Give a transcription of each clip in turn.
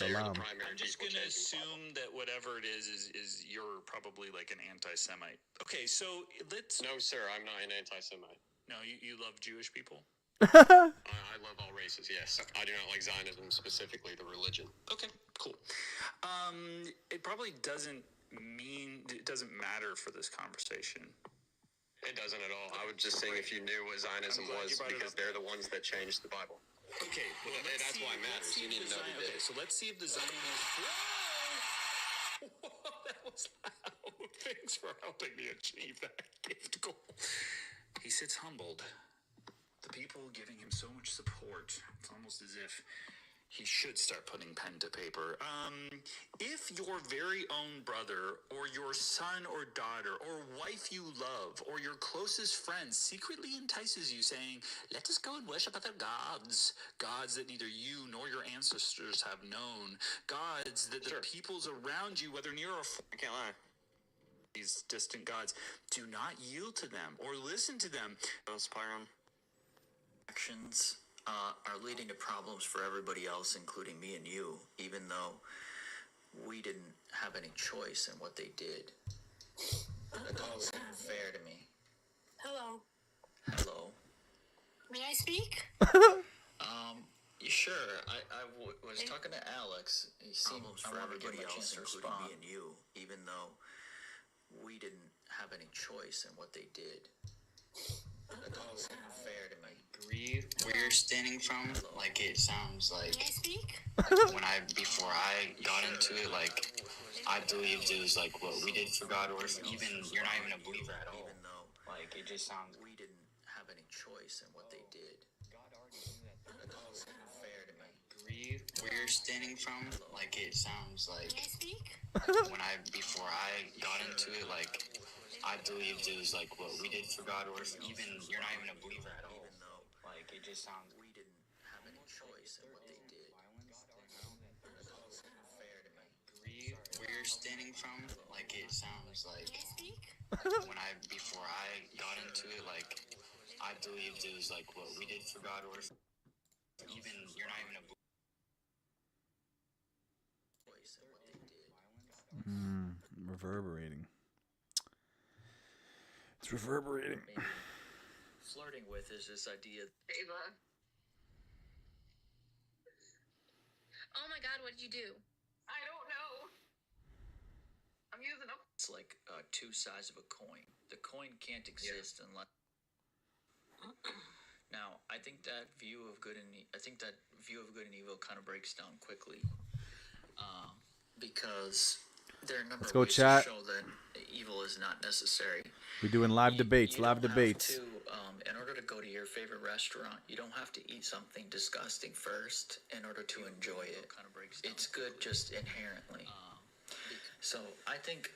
Salam. I'm just gonna assume that whatever it is you're probably like an anti-Semite. Okay, so let's. No, sir, I'm not an anti-Semite. No, you love Jewish people. I love all races. Yes, I do not like Zionism specifically, the religion. Okay, cool. It probably doesn't matter for this conversation. It doesn't at all. I was just saying if you knew what Zionism was, because they're the ones that changed the Bible. Okay, well, that's why it matters. You need to know who did. Okay, so let's see if the Zionists. Whoa! That was loud. Thanks for helping me achieve that gift goal. He sits humbled. The people giving him so much support. It's almost as if he should start putting pen to paper. If your very own brother or your son or daughter or wife you love or your closest friend secretly entices you saying, let us go and worship other gods, gods that neither you nor your ancestors have known, gods that the peoples around you, whether near or far, I can't lie, these distant gods, do not yield to them or listen to them. Actions are leading to problems for everybody else, including me and you, even though we didn't have any choice in what they did. That doesn't seem fair to me. Hello. Hello. May I speak? Sure. I was talking to Alex. He seemed for everybody else, including me and you, even though we didn't have any choice in what they did. That doesn't seem fair to me. Agree where you're standing from. Like, it sounds like May I speak? before I got into it, like, I believed it was like what we did for God, or if even you're not even a believer at all. Even though Like, it just sounds. we didn't have any choice in what they did. God already knew that. That doesn't seem fair to me. Agree where you're standing from. Like, it sounds like May I speak? before I got into it, like, I believed it was like what we did for God, or if even you're not even a believer at all. Even though Like, it just sounds. we didn't have any choice in what they did. That doesn't seem fair to me. Agree where you're standing from. Like, it sounds like May I speak? before I got into it, like, I believed it was like what we did for God, or if even you're not even a believer. Choice in what they did. Reverberating. It's reverberating. Maybe flirting with is this idea. Ava. Oh my god, what did you do? I don't know. I'm using a... It's like two sides of a coin. The coin can't exist unless. Now, I think that view of good and evil kind of breaks down quickly, because there are a number Let's of go, ways chat. to show that evil is not necessary. We're doing live debates. You Live don't have debates. to, in order to go to your favorite restaurant, you don't have to eat something disgusting first in order to enjoy it. It's good just inherently. So I think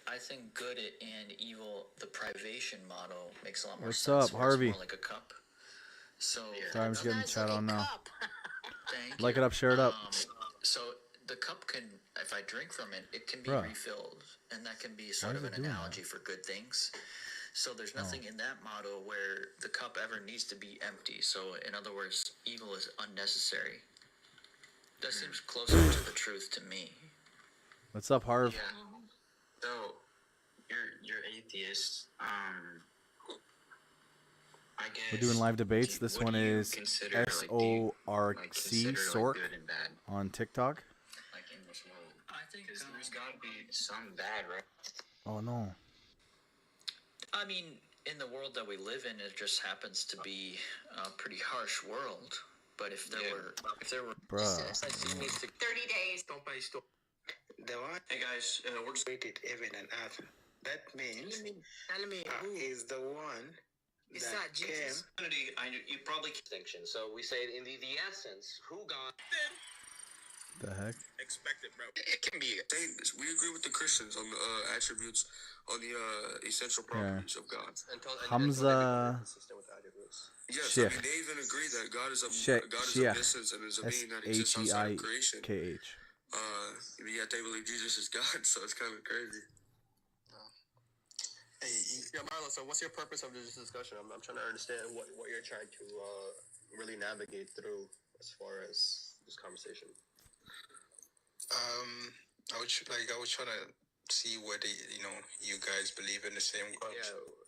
good and evil, the privation model makes a lot more What's sense. up, where it's Harvey? more like a cup. So Sorry, I'm just getting the chat on now. thank Like you. it up, share it up. So the cup can, if I drink from it, it can be Bruh. refilled, and that can be sort is of it an doing analogy for good things. So there's nothing in that model where the cup ever needs to be empty. So in other words, evil is unnecessary. That seems closer to the truth to me. What's up, Harv? Yeah. So you're atheist. I guess. We're doing live debates. This what one do you is consider, like, SORC Sork good and bad, on TikTok. like in this world? I think Because there's got to be some bad, right? Oh no. I mean, in the world that we live in, it just happens to be a pretty harsh world. But if there were, Bruh. 30 days. The one Hey guys, we're just. created heaven and earth. That means Tell me who is the one is that that Jesus? came. You probably distinction. So we say in the essence, who God The heck? Expected, bro. It can be. We agree with the Christians on the attributes, on the essential properties of God. Hamza Yes, Sheikh. I mean they even agree that God is Sheikh. omniscience and is a being that exists outside of creation. SHEIKH. Yet they believe Jesus is God, so it's kind of crazy. Yeah, Marlon, so what's your purpose of this discussion? I'm trying to understand what you're trying to really navigate through as far as this conversation. I was trying to see whether you guys believe in the same God.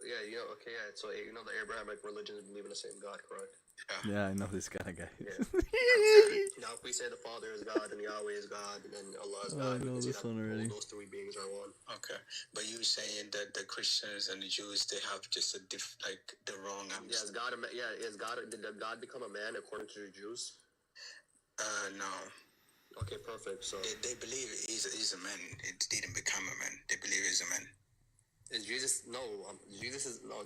Yeah, okay, yeah. So the Abrahamic religions believe in the same God, correct? Yeah, I know this kind of guy. Yeah. Now, if we say the Father is God and Yahweh is God and then Allah is Oh, God, I we know can say this that one already. those three beings are one. Okay, but you saying that the Christians and the Jews, they have just the wrong Is God did God become a man according to the Jews? No. Okay, perfect. So They believe he's a man. He didn't become a man. They believe he's a man. is Jesus? No,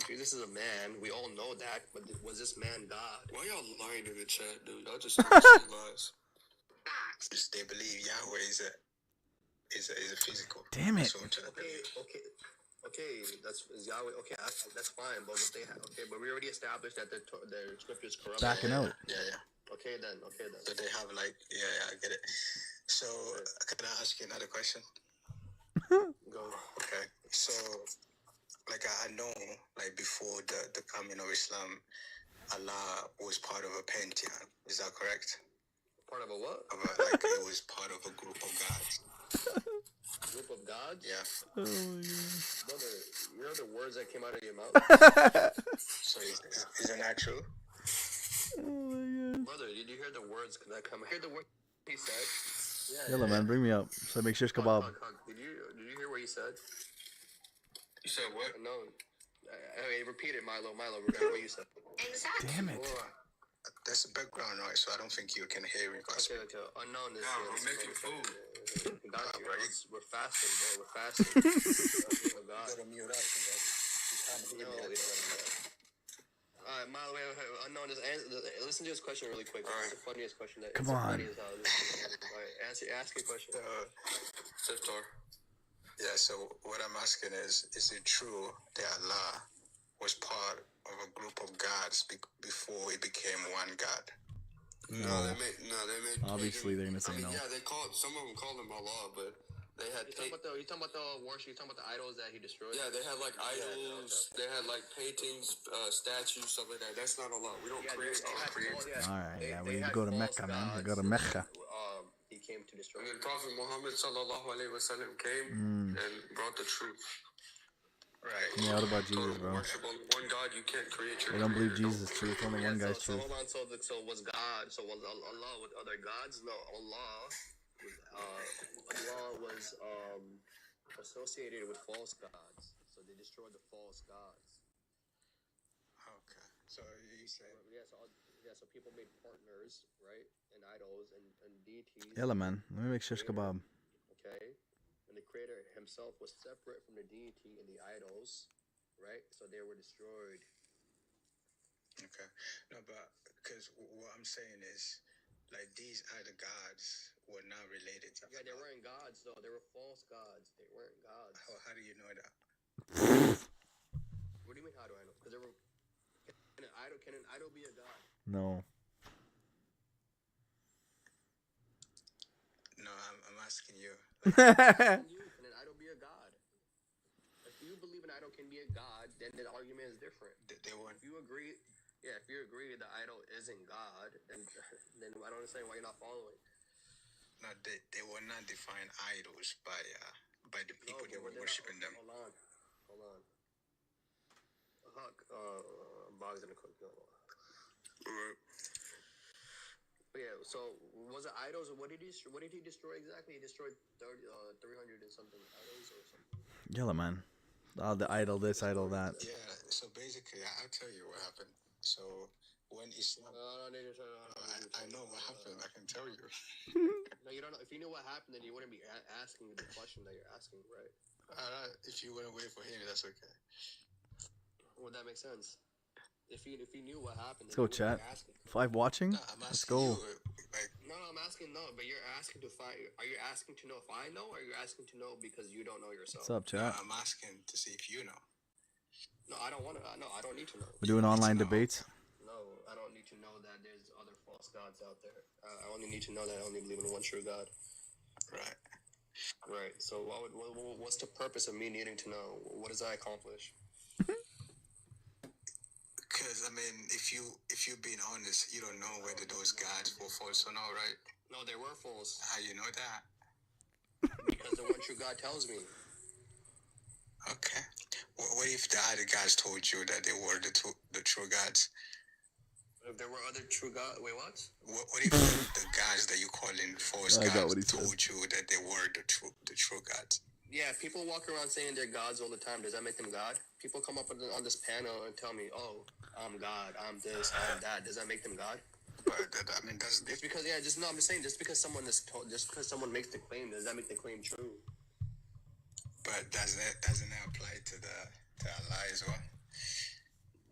Jesus is a man. We all know that. But was this man God? Why y'all lying in the chat, dude? I just say lies. They believe Yahweh is a physical. Damn it. Okay, that's Yahweh. Okay, that's fine. But what they have, but we already established that the scriptures corrupt. Backing out. Yeah. Okay then. So they have I get it. So can I ask you another question? Go. Okay. So I know before the coming of Islam, Allah was part of a pantheon. Is that correct? Part of a what? It was part of a group of gods. Group of gods? Yeah. Oh my god. Brother, you know the words that came out of your mouth? So isn't that true? Oh my god. Brother, did you hear the words that come out? Hear the words he said? Yalla, man, bring me up. So make sure it's kebab. Did you hear what he said? You said what? No. Hey, repeat it, Milo. Repeat what you said. Exactly. Damn it. That's the background noise, so I don't think you can hear me. Okay. Unknown is. we're making food. Got you. We're fasting, bro. We're fasting. Oh, God. You gotta mute up. You can't hear me. Alright, Milo, wait. Unknown, listen to this question really quick. It's the funniest question. Come on. Alright, ask your question. Siftar. Yeah, so what I'm asking is it true that Allah was part of a group of gods before he became one god? No. They made Obviously, they're gonna say no. Yeah, some of them called him Allah, but they had. You talking about the worship? You talking about the idols that he destroyed? Yeah, they had idols. They had paintings, statues, stuff like that. That's not Allah. We don't create. Alright, yeah, we need to go to Mecca, man. We go to Mecca. He came to destroy. And then Prophet Muhammad sallallahu alaihi wasallam came and brought the truth. Right. Yeah, what about Jesus, bro? Worship only one God. You can't create your. They don't believe Jesus is true. It's only one guy's So truth. hold on. So was God? So was Allah with other gods? No, Allah was associated with false gods. So they destroyed the false gods. Okay. So you said. So people made partners, right, and idols and deities. Yalla, man. Let me make shish kebab. Okay, and the creator himself was separate from the deity and the idols, right? So they were destroyed. Okay. No, but because what I'm saying is, these other gods were not related to. Yeah, they weren't gods though. They were false gods. They weren't gods. How do you know that? What do you mean? How do I know? Because they were. Can an idol be a god? No. No, I'm asking you. Can an idol be a god? If you believe an idol can be a god, then the argument is different. They weren't. If you agree the idol isn't God, then I don't understand why you're not following. No, they were not defined idols by the people that were worshiping them. Hold on. Huck, Bog's gonna cook. Right. Yeah. So was it idols? What did he destroy exactly? He destroyed 300 and something idols or something. Yalla, man. The idol this, idol that. Yeah. So basically, I'll tell you what happened. So when Islam, I know what happened. I can tell you. No, you don't know. If you knew what happened, then you wouldn't be asking the question that you're asking, right? If you want to wait for him, that's okay. Would that make sense? If you knew what happened, Let's go, chat. 5 watching? No, Let's go. No, I'm asking but you're asking to find. Are you asking to know if I know, or are you asking to know because you don't know yourself? What's up, chat? I'm asking to see if you know. No, I don't want to. No, I don't need to know. We're doing online debates. No, I don't need to know that there's other false gods out there. I only need to know that I only believe in one true God. Right. Right. So what's the purpose of me needing to know? What does that accomplish? Because if you're being honest, you don't know whether those gods were false or not, right? No, they were false. How you know that? Because the one true God tells me. Okay. What if the other guys told you that they were the true gods? If there were other true God, wait, what? What if the guys that you call in false I got gods what he told you that they were the true gods? Yeah, people walk around saying they're gods all the time. Does that make them God? People come up on this panel and tell me, "Oh, I'm God. I'm this. I'm that." Does that make them God? But I mean, that's Just because, yeah, just no. I'm just saying, just because someone makes the claim, does that make the claim true? But doesn't that apply to Allah as well?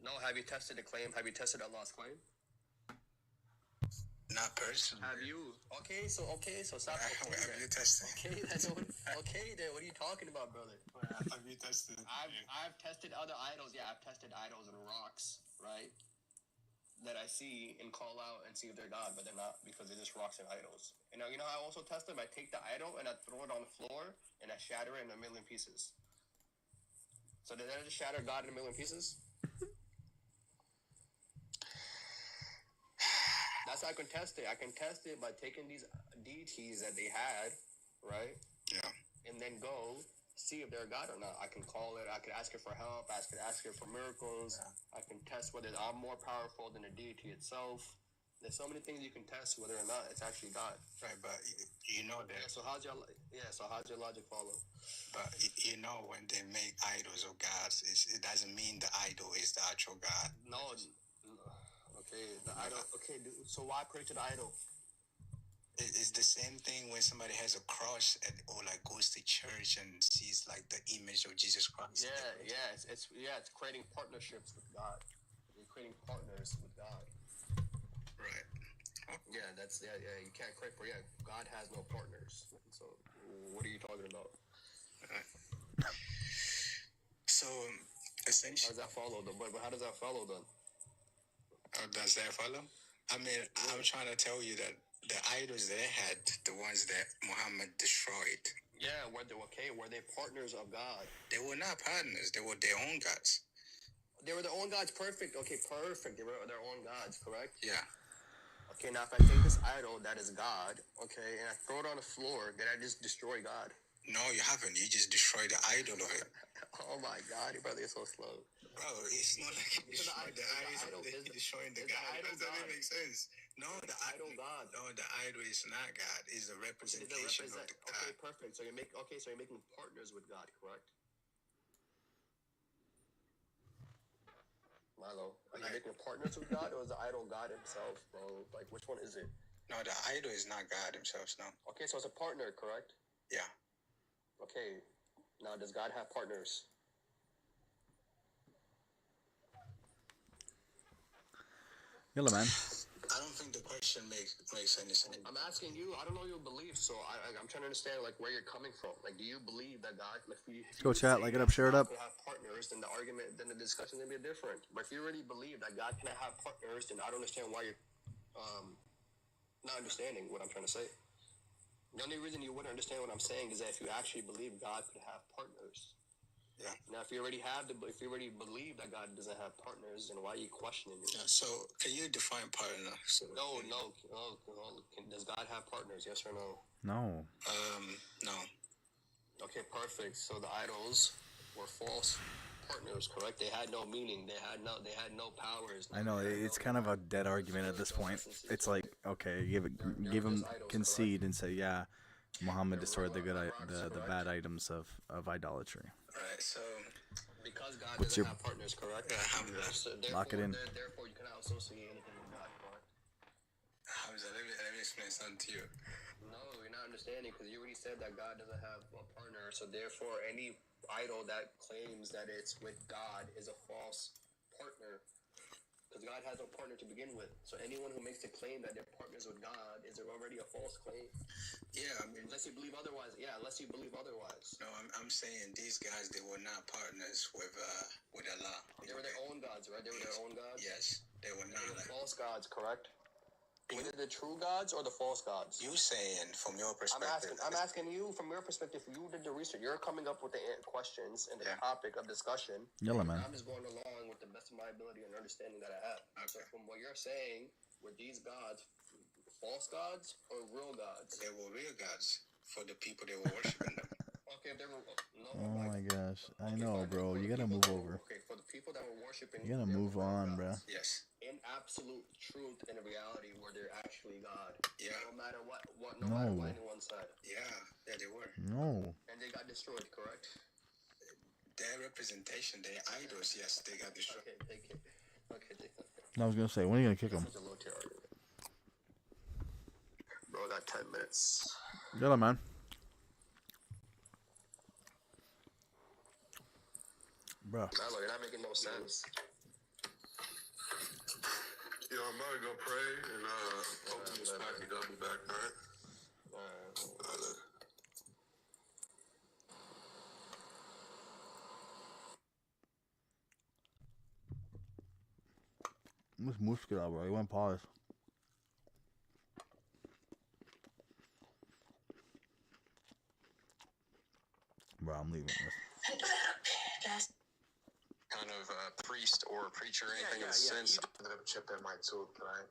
No. Have you tested the claim? Have you tested Allah's claim? Not personally. Have you? Okay, so stop. Have you tested? Okay, okay. Then what are you talking about, brother? Have you tested? I've tested other idols. Yeah, I've tested idols and rocks, right? That I see and call out and see if they're God, but they're not because they're just rocks and idols. And you know how I also test them? I take the idol and I throw it on the floor and I shatter it in a million pieces. So did I just shatter God in a million pieces? That's how I can test it. I can test it by taking these deities that they had, right? Yeah. And then go see if they're God or not. I can call it. I can ask it for help. I can ask it for miracles. Yeah. I can test whether I'm more powerful than the deity itself. There's so many things you can test whether or not it's actually God. Right, but you know that. Yeah, so how's your logic follow? But you know when they make idols of gods, it doesn't mean the idol is the actual God. No. Okay, the idol. Okay, so why pray to the idol? It's the same thing when somebody has a cross or like goes to church and sees like the image of Jesus Christ. Yeah, it's creating partnerships with God. You're creating partners with God. Right. Yeah, you can't create for God has no partners. So what are you talking about? Right. So essentially, how does that follow though? But how does that follow then? Does that follow? I mean, I'm trying to tell you that the idols they had, the ones that Muhammad destroyed. Yeah, were they partners of God? They were not partners. They were their own gods. They were their own gods. Perfect. Okay, perfect. They were their own gods. Correct. Yeah. Okay, now if I take this idol that is God, okay, and I throw it on the floor, did I just destroy God? No, you haven't. You just destroyed the idol of it. Oh my God, your brother is so slow. Bro, it's not like you destroyed the idol. You're destroying the God. That doesn't make sense. No, the idol God. No, the idol is not God. It's a representation of the God. Okay, perfect. So you're making partners with God, correct? Milo, are you making partners with God, or is the idol God himself, bro? Like, which one is it? No, the idol is not God himself, no. Okay, so it's a partner, correct? Yeah. Okay, now does God have partners? Yellow man. I don't think the question makes any sense. I'm asking you. I don't know your beliefs, so I'm trying to understand like where you're coming from. Like, do you believe that God? If Go chat, like it up, share it up. Have partners, then the argument, then the discussion is gonna be different. But if you really believe that God cannot have partners, then I don't understand why you're not understanding what I'm trying to say. The only reason you wouldn't understand what I'm saying is that if you actually believe God could have partners. Yeah. Now, if you already believe that God doesn't have partners, then why are you questioning it? Yeah, so, can you define partner? So, No. Does God have partners? Yes or no? No. No. Okay, perfect. So the idols were false partners, correct? They had no meaning. They had no powers. I know it's kind of a dead argument at this point. It's like, okay, give him concede and say, yeah, Muhammad destroyed the bad items of idolatry. Right. So because God doesn't have partners, correct? Yeah, lock it in. Therefore, you cannot associate anything with God, correct? Let me explain something to you. No, you're not understanding because you already said that God doesn't have a partner. So therefore, any idol that claims that it's with God is a false partner. Because God has no partner to begin with. So anyone who makes the claim that they're partners with God is already a false claim. Yeah, I mean, unless you believe otherwise. Yeah, unless you believe otherwise. No, I'm saying these guys, they were not partners with Allah. They were their own gods, right? They were their own gods? Yes, they were not. False gods, correct? Was it the true gods or the false gods? You saying from your perspective. I'm asking you from your perspective. You did the research. You're coming up with the questions and the topic of discussion. Yellow man. I'm just going along with the best of my ability and understanding that I have. Okay. So from what you're saying, were these gods false gods or real gods? They were real gods. for the people that were worshiping them. Okay, if they were no, Oh like, my gosh. I okay, know, fine. bro. For You the gotta people move that were, over. okay, for the people that were worshiping You gotta their move real on, gods, bro. Yes. in absolute truth and reality, were they actually God? Yeah. No matter no matter what No. anyone said, Yeah, they were. No. and they got destroyed, correct? Their representation, their idols, yes, they got destroyed. Okay, take it. Okay, take it. I was gonna say, when are you gonna kick him? Such a low tier argument. Bro, got 10 minutes. Get him, man. Bro. Nah, you're not making no sense. Yo, I'm about to go pray and open this package. I'll be back, alright? Alright. This muscular, bro. You want to pause. Bro, I'm leaving this. Kind of priest or preacher or anything in a sense. I ended up chipping my tooth, right?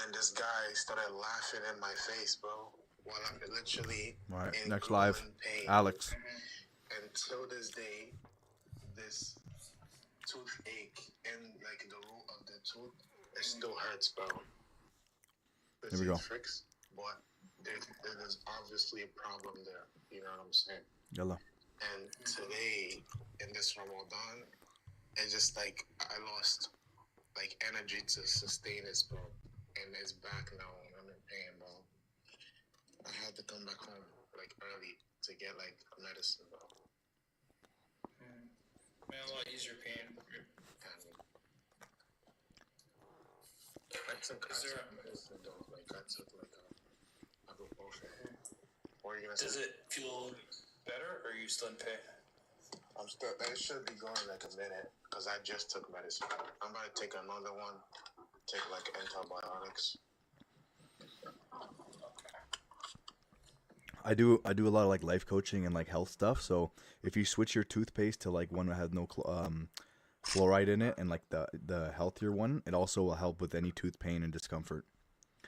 And this guy started laughing in my face, bro, while I'm literally Alright, in next live. pain. Alex. Until this day, this toothache and like the root of the tooth, it still hurts, bro. Here we go. Fixed, but there's obviously a problem there. You know what I'm saying? Yellow. And today, in this Ramadan, it's just like I lost like energy to sustain this, bro. And it's back now, and I'm in pain, bro. I had to come back home like early to get like medicine, bro. Man, a lot easier pain. I took medicine though. Like I took like a ibuprofen. What are you gonna say? Does it feel better, or are you still in pain? I'm still. It should be going like a minute because I just took medicine. I'm about to take another one. Take like antibiotics. I do a lot of like life coaching and like health stuff. So if you switch your toothpaste to like one that has no fluoride in it and like the healthier one, it also will help with any tooth pain and discomfort.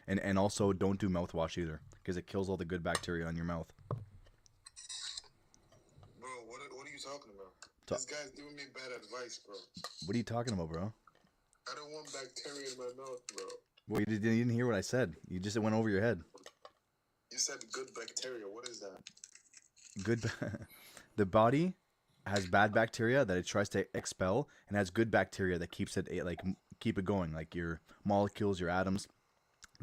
And also don't do mouthwash either because it kills all the good bacteria on your mouth. Bro, what are you talking about? This guy's giving me bad advice, bro. What are you talking about, bro? I don't want bacteria in my mouth, bro. Well, you didn't hear what I said. You just went over your head. You said good bacteria. What is that? Good. The body has bad bacteria that it tries to expel, and has good bacteria that keeps it like keep it going, like your molecules, your atoms.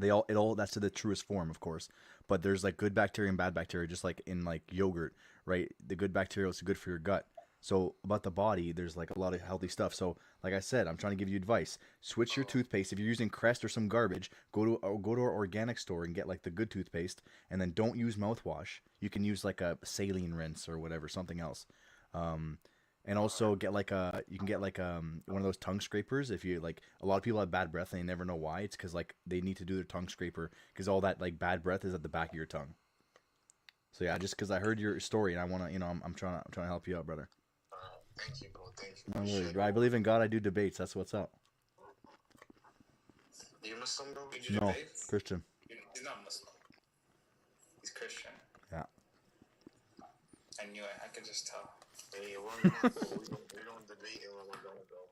It all that's to the truest form, of course. But there's like good bacteria and bad bacteria, just like in like yogurt, right? The good bacteria is good for your gut. So about the body, there's like a lot of healthy stuff. So like I said, I'm trying to give you advice. Switch your toothpaste. If you're using Crest or some garbage, go to our organic store and get like the good toothpaste. And then don't use mouthwash. You can use like a saline rinse or whatever, something else. And also get like you can get like one of those tongue scrapers. If you like, a lot of people have bad breath and they never know why. It's because like they need to do their tongue scraper because all that like bad breath is at the back of your tongue. So yeah, just because I heard your story and I want to, I'm trying to help you out, brother. Thank you, bro. Thank you. No worries, bro. I believe in God. I do debates. That's what's up. You Muslim, bro? Did you No, debate? Christian. He's not Muslim. He's Christian. Yeah. I knew it. I could just tell. Hey, we don't debate in Ramadan, bro.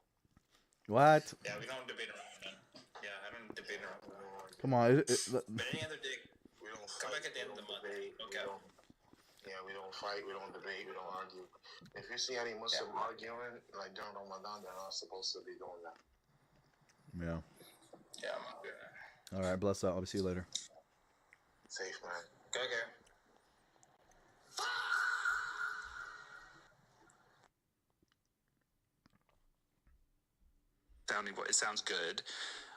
What? Yeah, we don't debate around Ramadan. Yeah, I don't debate around Ramadan. Come on. But any other day, We don't come fight. back at the end of the month. Okay. We don't fight. We don't debate. We don't argue. If you see any Muslim arguing like during Ramadan, they're not supposed to be doing that. Yeah. Yeah, I'm not doing that. All right. Bless up. I'll see you later. Safe, man. Okay. Sounding what it sounds good,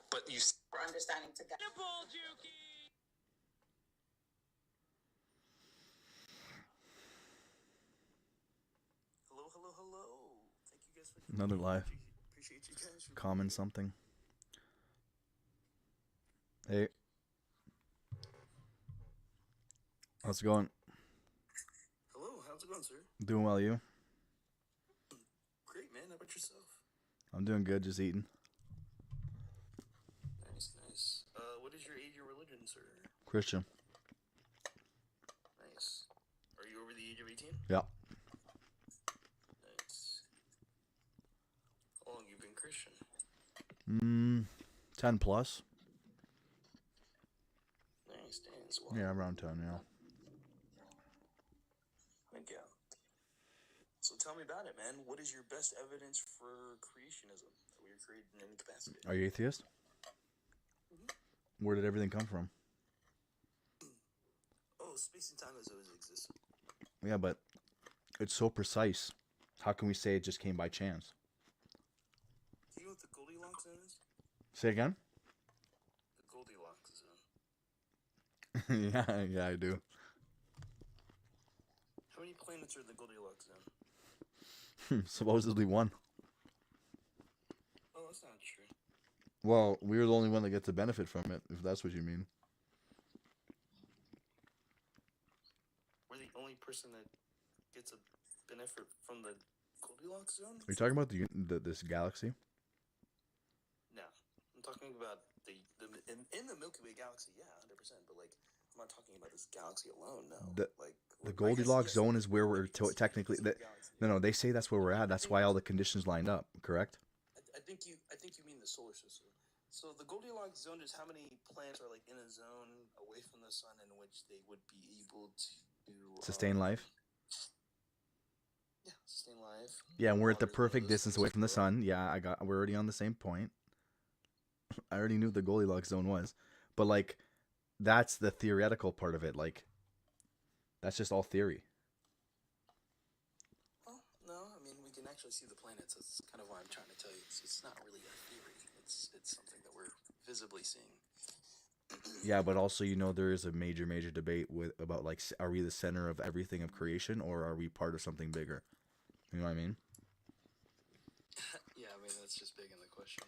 but you. For understanding to God. Hello. Thank you guys for Another live. appreciate you guys. Comment something. Hey. How's it going? Hello, how's it going, sir? Doing well, you? Great, man. How about yourself? I'm doing good. Just eating. Nice. What is your age or religion, sir? Christian. Yeah. Nice. How long you been Christian? 10 plus. Nice, dance. Well, Yeah, around 10, yeah. thank you. So tell me about it, man. What is your best evidence for creationism? That we are created in any capacity? Are you atheist? Where did everything come from? Oh, space and time has always existed. Yeah, but it's so precise. How can we say it just came by chance? Do you know what the Goldilocks zone is? Say again? The Goldilocks zone. Yeah, I do. How many planets are in the Goldilocks zone? Supposedly one. Oh, that's not true. Well, we're the only one that gets to benefit from it, if that's what you mean. We're the only person that gets a benefit from the Goldilocks zone? Are you talking about this galaxy? No. I'm talking about in the Milky Way galaxy, yeah, 100%. But, like, I'm not talking about this galaxy alone, no. The Like, Goldilocks zone is where we're technically... No, they say that's where we're at. That's why all the conditions lined up, correct? I think you mean the solar system. So the Goldilocks zone is how many planets are, like, in a zone away from the sun in which they would be able to... Sustain life? Yeah, sustain life. Yeah, and we're at the perfect distance away from the sun. Yeah, we're already on the same point. I already knew what the Goldilocks zone was. But, like, that's the theoretical part of it. Like, that's just all theory. Well, no, I mean, we can actually see the planets. That's kind of what I'm trying to tell you. It's not really a theory. It's something that we're visibly seeing. Yeah, but also, you know, there is a major debate about, like, are we the center of everything of creation, or are we part of something bigger? You know what I mean? Yeah, I mean, that's just big in the question.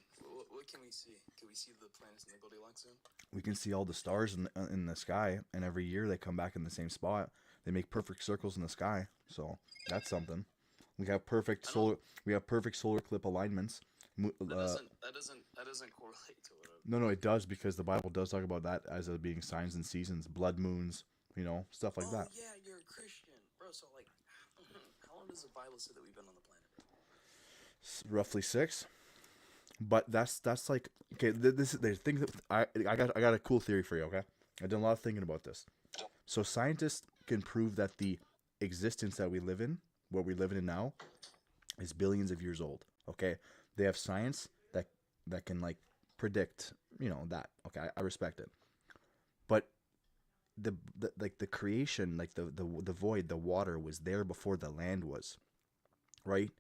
What can we see? Can we see the planets in the Goldilocks zone? We can see all the stars in the sky, and every year they come back in the same spot. They make perfect circles in the sky, so that's something. We have perfect solar clip alignments. That doesn't correlate to what. No, it does, because the Bible does talk about that as being signs and seasons, blood moons, you know, stuff like that. Oh yeah, you're a Christian, bro. So, like, how long does the Bible say that we've been on the planet, bro? Roughly 6. But that's like, okay. This is the thing that I got a cool theory for you. Okay, I did a lot of thinking about this. So scientists can prove that the existence that we live in, what we're living in now, is billions of years old. Okay, they have science that can, like, predict, you know, that. Okay, I respect it. But the creation, like the void, the water was there before the land was, right?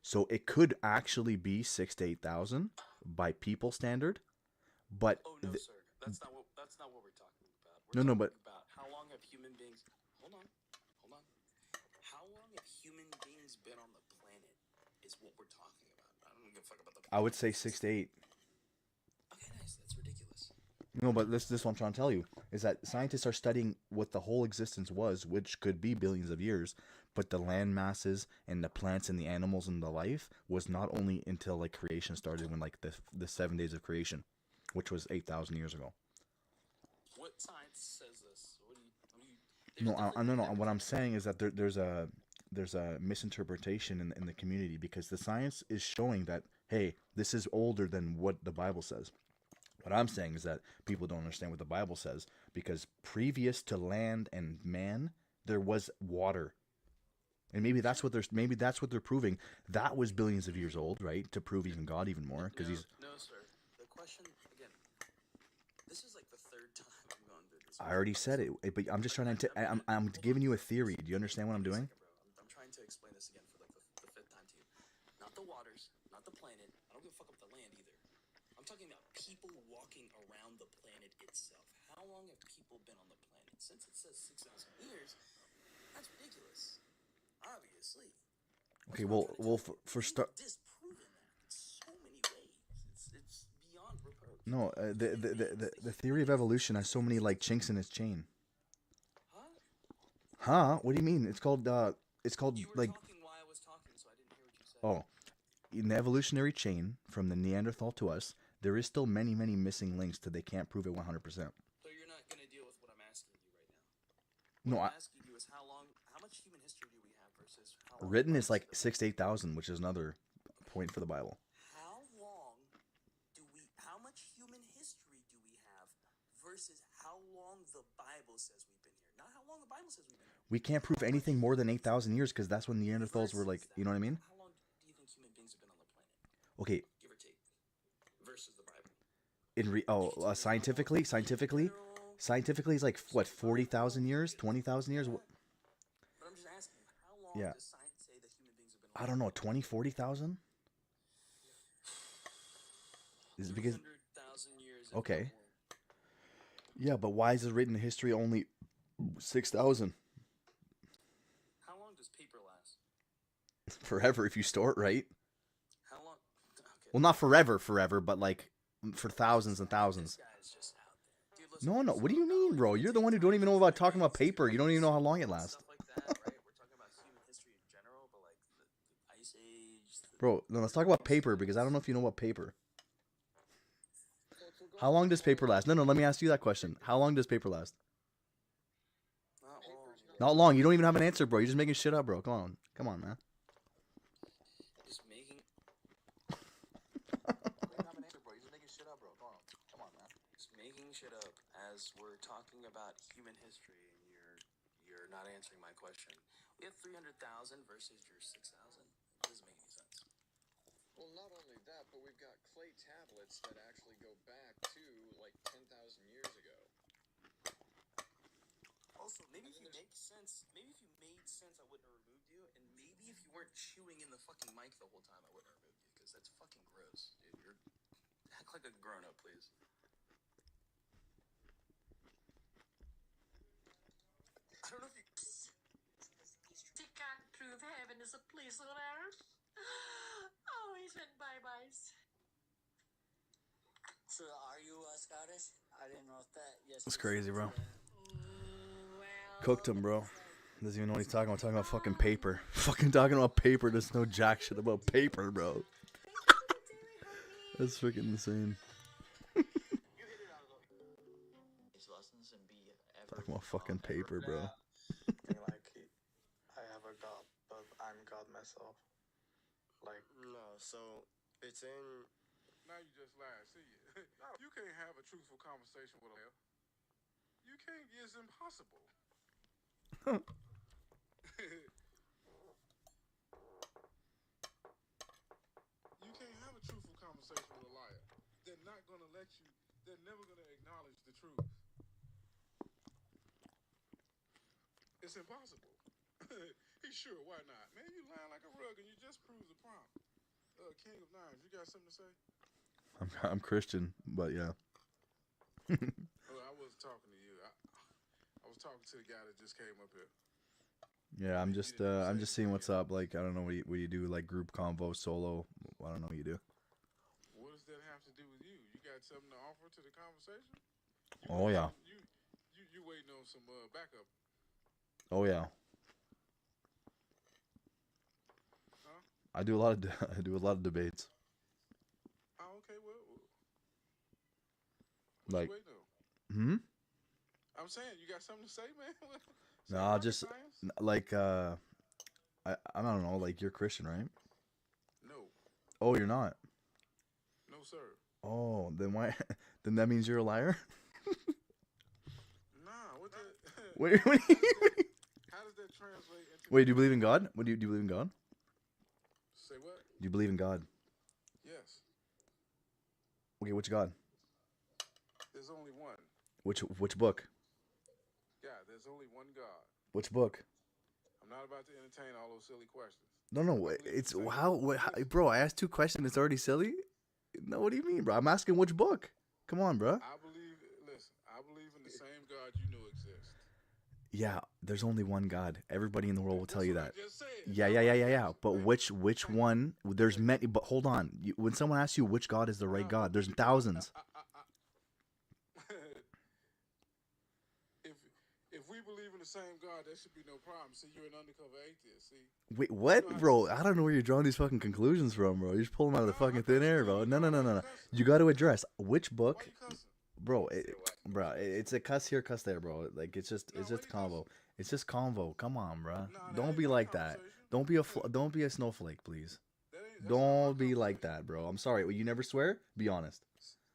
So it could actually be 6,000 to 8,000 by people standard, but Oh no, sir. That's not what we're talking about. No, but About how long have human beings? Hold on. How long have human beings been on the planet? Is what we're talking about. I don't give a fuck about the. I would say 6 to 8. Okay, nice. That's ridiculous. No, but this what I'm trying to tell you is that scientists are studying what the whole existence was, which could be billions of years, but the land masses and the plants and the animals and the life was not only until, like, creation started, when, like, the 7 days of creation, which was 8,000 years ago. What science says this? What do you? No. What I'm saying is that there's a misinterpretation in the community, because the science is showing that, hey, this is older than what the Bible says. What I'm saying is that people don't understand what the Bible says, because previous to land and man, there was water. And maybe that's what they're proving. That was billions of years old, right? To prove even God even more, because he's. No, sir. The question again. This is like the third time I'm going through this. I already said it, but I'm just trying to. I'm giving you a theory. Do you understand what I'm doing? I'm trying to explain this again for like the fifth time to you. Not the waters, not the planet. I don't give a fuck about the land either. I'm talking about people walking around the planet itself. How long have people been on the planet? Since it says 6,000 years, that's ridiculous. Obviously. Okay, well, for start. Disproven that in so many ways. It's beyond reproach. No, the theory of evolution has so many, like, chinks in its chain. Huh? What do you mean? It's called You were like. talking while I was talking, so I didn't hear what you said. Oh, in the evolutionary chain from the Neanderthal to us, there is still many missing links that they can't prove it 100%. So you're not gonna deal with what I'm asking you right now. No, What I'm asking you is how much human history do we have says how long Written the is Bible like says. 6 to 8,000, which is another point for the Bible. How long how much human history do we have versus how long the Bible says we've been here? Not how long the Bible says we've been here. We can't prove anything more than 8,000 years because that's when Neanderthals were like, Versus you know what I mean? How long do you think human beings have been on the planet? Okay, Give or take. Versus the Bible. scientifically, scientifically, it's like what, 40,000 years, 20,000 years? But I'm just asking you, how long Yeah. does science say that human beings have been on I don't know, 20, 40,000? Is it because 300,000 years. if okay? not more. Yeah, but why is it written in history only 6,000? How long does paper last? Forever if you store it right. How long? Okay. Well, not forever, but like for thousands and thousands. This guy's just out there. Dude, listen, No, no. so What do you not mean, only bro? does it You're the take one who don't time even for know about human talking about beings to paper. You don't even know how long it lasts. stuff like that, right? We're talking about human history in general, but like the Ice Age. Bro, no, let's talk about paper because I don't know if you know about paper. How long does paper last? No, let me ask you that question. How long does paper last? Not long. Not long. You don't even have an answer, bro. You're just making shit up, bro. Come on, man. Just making. Just making shit up as we're talking about human history, and you're not answering my question. We have 300,000 versus your 6,000. It doesn't make any sense. Well, not only that, but we've got clay tablets that actually go back to like 10,000 years ago. Also, maybe if you made sense, I wouldn't have removed you, and maybe if you weren't chewing in the fucking mic the whole time, I wouldn't have removed you, because that's fucking gross, dude. Act like a grown-up, please. I don't know if you... She can't prove heaven is a place on earth. Always in bye-byes. So, are you Scottish? I didn't know that. Yes. That's crazy, bro. Well, Cooked him, bro. Doesn't even know what he's talking about. Talking about fucking paper. Fucking talking about paper. There's no jack shit about paper, bro. That's freaking insane. Talking about fucking paper, bro. I have a God, but I'm God myself. Like, No, so it's in. Now you just lied. See, you can't have a truthful conversation with a liar. You can't. It's impossible. You can't have a truthful conversation with a liar. They're not gonna let you. They're never gonna acknowledge the truth. It's impossible. He's sure. Why not? Man, you lying like a rug, and you just proved the prompt. King of Nines, you got something to say? I'm Christian, but yeah. Oh, I wasn't talking to you. I was talking to the guy that just came up here. Yeah, I'm just seeing what's up. Like, I don't know what you do, like group convo, solo. I don't know what you do. What does that have to do with you? You got something to offer to the conversation? Oh yeah. You waiting on some backup? Oh yeah. Huh? I do a lot of debates. Oh, okay. Well, Like, what you waiting on? hmm. I'm saying, you got something to say, man? No, just like I don't know. Like, you're Christian, right? No. Oh, you're not. No, sir. Oh, then why? Then that means you're a liar. Nah. What the? Wait. How does that translate into? Wait, do you believe in God? What do you believe in God? Say what? Do you believe in God? Yes. Okay, which God? There's only one. Which book? Yeah, there's only one God. Which book? I'm not about to entertain all those silly questions. No. It's how, bro. I asked 2 questions. It's already silly. No, what do you mean, bro? I'm asking which book. Come on, bro. I believe in the same God you know exists. Yeah, there's only one God. Everybody in the world will tell you that. I just said. Yeah. But which one? There's many. But hold on. When someone asks you which God is the right God, there's thousands. If we believe in the same God, there should be no problem. See, you're an undercover atheist. See. Wait, what, bro? I don't know where you're drawing these fucking conclusions from, bro. You're just pulling them out of the fucking thin air, bro. No. You got to address which book, bro. It's a cuss here, cuss there, bro. Like, it's just convo. It's just convo. Come on, bro. Don't be like that. don't be a snowflake, please. That's not Don't my be like conversation. that, bro. I'm sorry. You never swear? Be honest.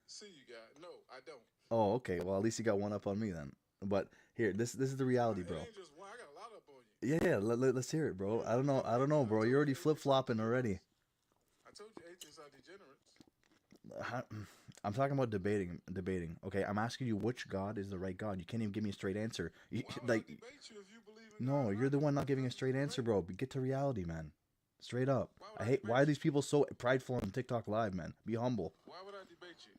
See you guys. No, I don't. Oh, okay. Well, at least you got one up on me then. But here, this is the reality, It bro. ain't just one. I got a lot up on you. Yeah, let's hear it, bro. I don't know, bro. You're already flip flopping already. I told you atheists are degenerates. I'm talking about debating. Okay, I'm asking you which God is the right God. You can't even give me a straight answer. Why would Like, I debate you if you believe in no, God? you're the one not giving a straight answer, bro. Get to reality, man. Straight up. Why would I I hate. debate Why are you? these people so prideful on TikTok Live, man? Be humble, Why would I debate you?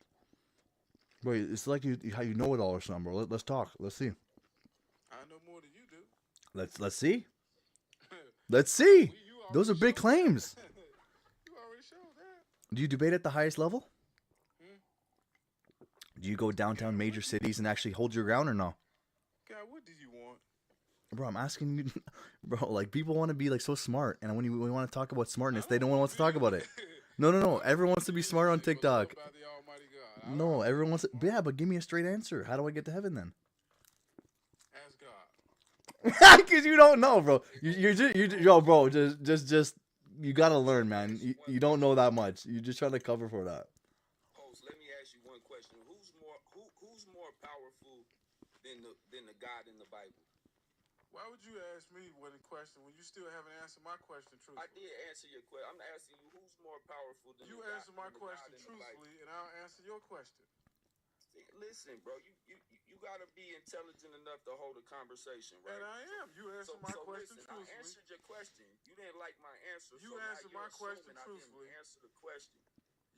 bro. It's like how you know it all or something, bro. Let's talk. Let's see. I know more than you do. Let's see. Let's see. You Those are already big showed claims. that. You already showed that. Do you debate at the highest level? Hmm? Do you go downtown major cities and actually hold your ground or no? God, what do you want? Bro, I'm asking you, bro. Like people want to be like so smart, and when we want to talk about smartness, I they don't don't want to talk about it. No. Everyone wants to be smart on TikTok. By the Almighty God. No, everyone wants. Yeah, but give me a straight answer. How do I get to heaven then? Ask God. Because you don't know, bro. Yo, bro. Just. You gotta learn, man. You don't know that much. You're just trying to cover for that. Host, let me ask you one question. Who's more powerful than the God in the Bible? Why would you ask me what in question when you still haven't answered my question truthfully? I did answer your question. I'm asking you who's more powerful than you the answer my question truthfully, and I'll answer your question. Listen, bro, you gotta be intelligent enough to hold a conversation, right? And I am. You answered my question listen, truthfully. I answered your question. You didn't like my answer. You so answered my question truthfully. I didn't answer the question.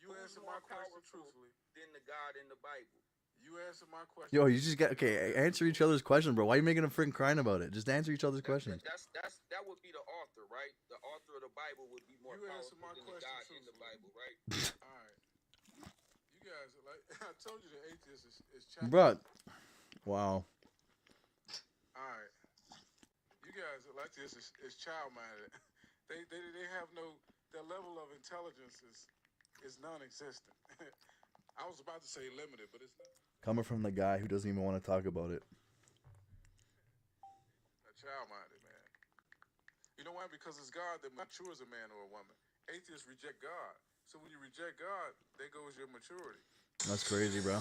You answered my question truthfully. Than the God in the Bible. You answered my question. Yo, you just got answer each other's question, bro. Why are you making a freaking crying about it? Just answer each other's questions. That would be the author, right? The author of the Bible would be more powerful than the God in the Bible, right? All right. You guys, like I told you, the atheist is chatting. Bro, wow. All right. You guys are like this is child-minded. They have no, their level of intelligence is non-existent. I was about to say limited, but it's not. Coming from the guy who doesn't even want to talk about it. A child-minded, man. You know why? Because it's God that matures a man or a woman. Atheists reject God. So when you reject God, there goes your maturity. That's crazy, bro.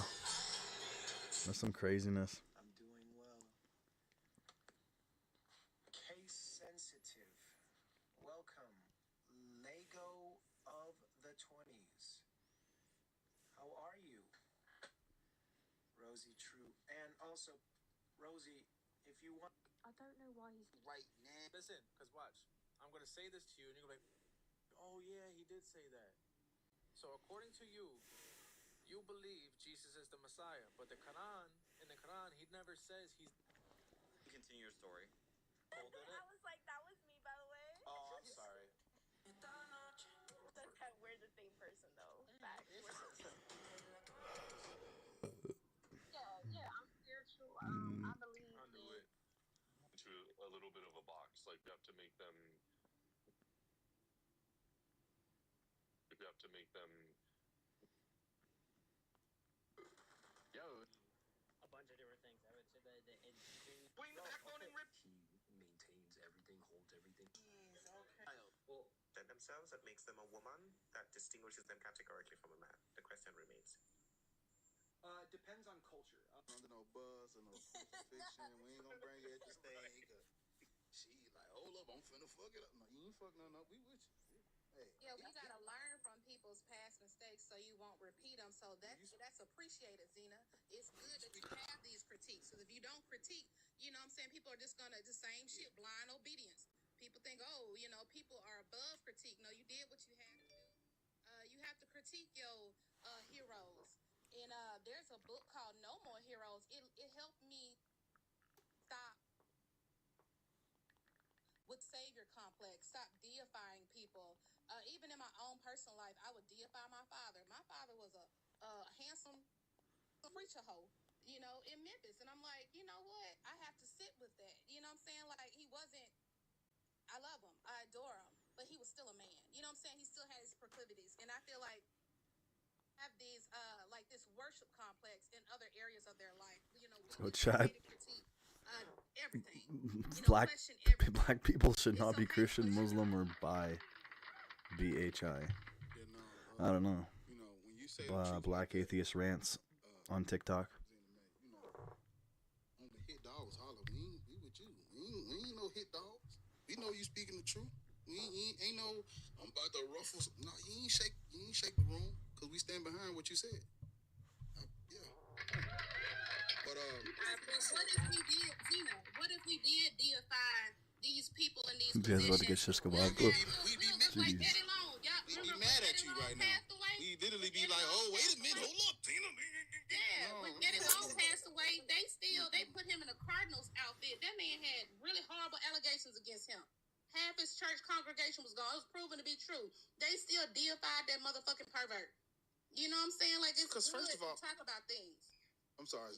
That's some craziness. I'm doing well. Case sensitive. Welcome, Lego of the 20s. How are you? Rosie True. And also, Rosie, if you want... I don't know why he's Right now. Listen, because watch. I'm going to say this to you, and you're going to be like, oh, yeah, he did say that. So according to you, you believe Jesus is the Messiah. But in the Quran, he never says he's... Continue your story. I was like, that was me, by the way. Oh, I'm sorry. That's how we're the same person, though. Facts. Yeah, I'm spiritual. I believe I knew it. To a little bit of a box, like you have to make them. You have to make them. Yo. A bunch of different things. I would say that it Bring the backbone and rip. He maintains everything, holds everything. Okay. Well, That themselves, that makes them a woman, that distinguishes them categorically from a man. The question remains. Depends on culture. Under no bus or no crucifixion. We ain't gonna bring you at the stake. She like, hold up, I'm finna fuck it up. No, you ain't fuck nothing up. We with you. Hey. Yeah, we gotta learn from people's past mistakes so you won't repeat them. So that's appreciated, Zena. It's good that you have these critiques. Because if you don't critique, you know what I'm saying, people are just gonna the same shit, blind obedience. People think, oh, you know, people are above critique. No, you did what you had to do. You have to critique your heroes. And there's a book called No More Heroes. It helped me stop with savior complex, stop deifying people. Even in my own personal life, I would deify my father. My father was a handsome preacher hoe, you know, in Memphis. And I'm like, you know what? I have to sit with that. You know what I'm saying? Like, he wasn't, I love him, I adore him, but he was still a man. You know what I'm saying? He still had his proclivities. And I feel like have these like this worship complex in other areas of their life. You know, So Chad, critique everything. You know, Black question everything. Black people should not be Christian, Muslim, or bi. BHI. I don't know. You know, when you say the truth Black atheist rants on TikTok. you know, on the hit dogs holler. We with you. We ain't no hit dogs. We know you speaking the truth. We ain't no. I'm about to ruffle. No, you ain't shake the room because we stand behind what you said. Yeah. But what if we did, Gina? What if we did deify these people in these You guys about to get positions? shish kebab. We'd be like Eddie Long. we be mad at you right now. We literally be like, oh, wait a minute, hold up, Tina. Yeah, when Eddie Long passed away, they put him in a Cardinals outfit. That man had really horrible allegations against him. Half his church congregation was gone. It was proven to be true. They still deified that motherfucking pervert. You know what I'm saying? Like, it's good first of all, to talk about things. I'm sorry.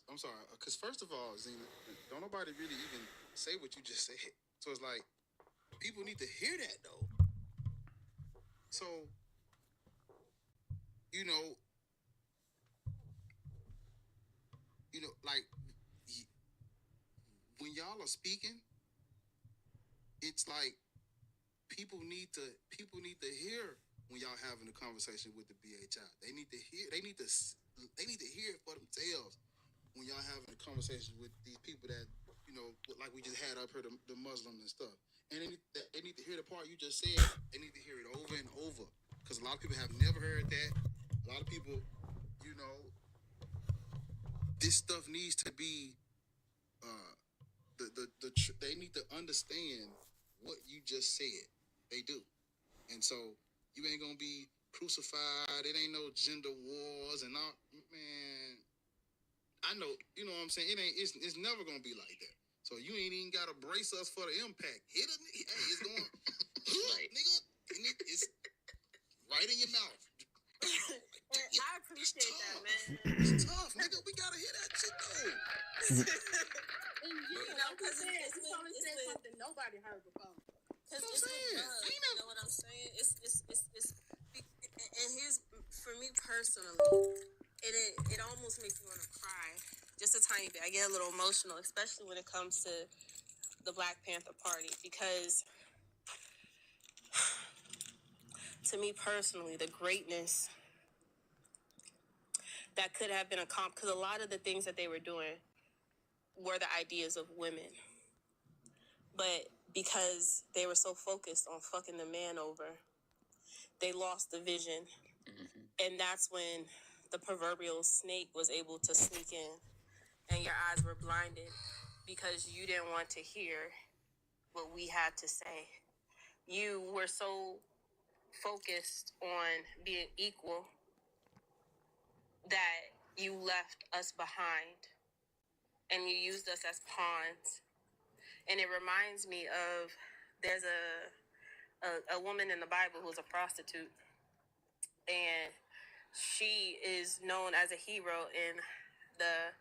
Because first of all, Zena, don't nobody really even say what you just said. So it's like, people need to hear that, though. So, you know, like, when y'all are speaking, it's like people need to hear when y'all having a conversation with the BHI. They need to hear it for themselves when y'all having a conversation with these people that, you know, like we just had up here, the Muslims and stuff. And they need to hear the part you just said. They need to hear it over and over, because a lot of people have never heard that. A lot of people, you know, this stuff needs to be they need to understand what you just said. They do. And so you ain't gonna be crucified. It ain't no gender wars and all. Man, I know. You know what I'm saying? It's never gonna be like that. So you ain't even gotta brace us for the impact. Hit a hey, it's going, right. Nigga. It's right in your mouth. I appreciate that, man. It's tough, nigga. We gotta hear that shit though. You know, because it's something nobody heard before. Because it's with love, you know what I'm saying? It's and here's, for me personally, it almost makes me want to cry, just a tiny bit. I get a little emotional, especially when it comes to the Black Panther Party, because to me personally, the greatness that could have been accomplished, because a lot of the things that they were doing were the ideas of women. But because they were so focused on fucking the man over, they lost the vision. Mm-hmm. And that's when the proverbial snake was able to sneak in and your eyes were blinded because you didn't want to hear what we had to say. You were so focused on being equal that you left us behind and you used us as pawns. And it reminds me of, there's a woman in the Bible who's a prostitute, and she is known as a hero in the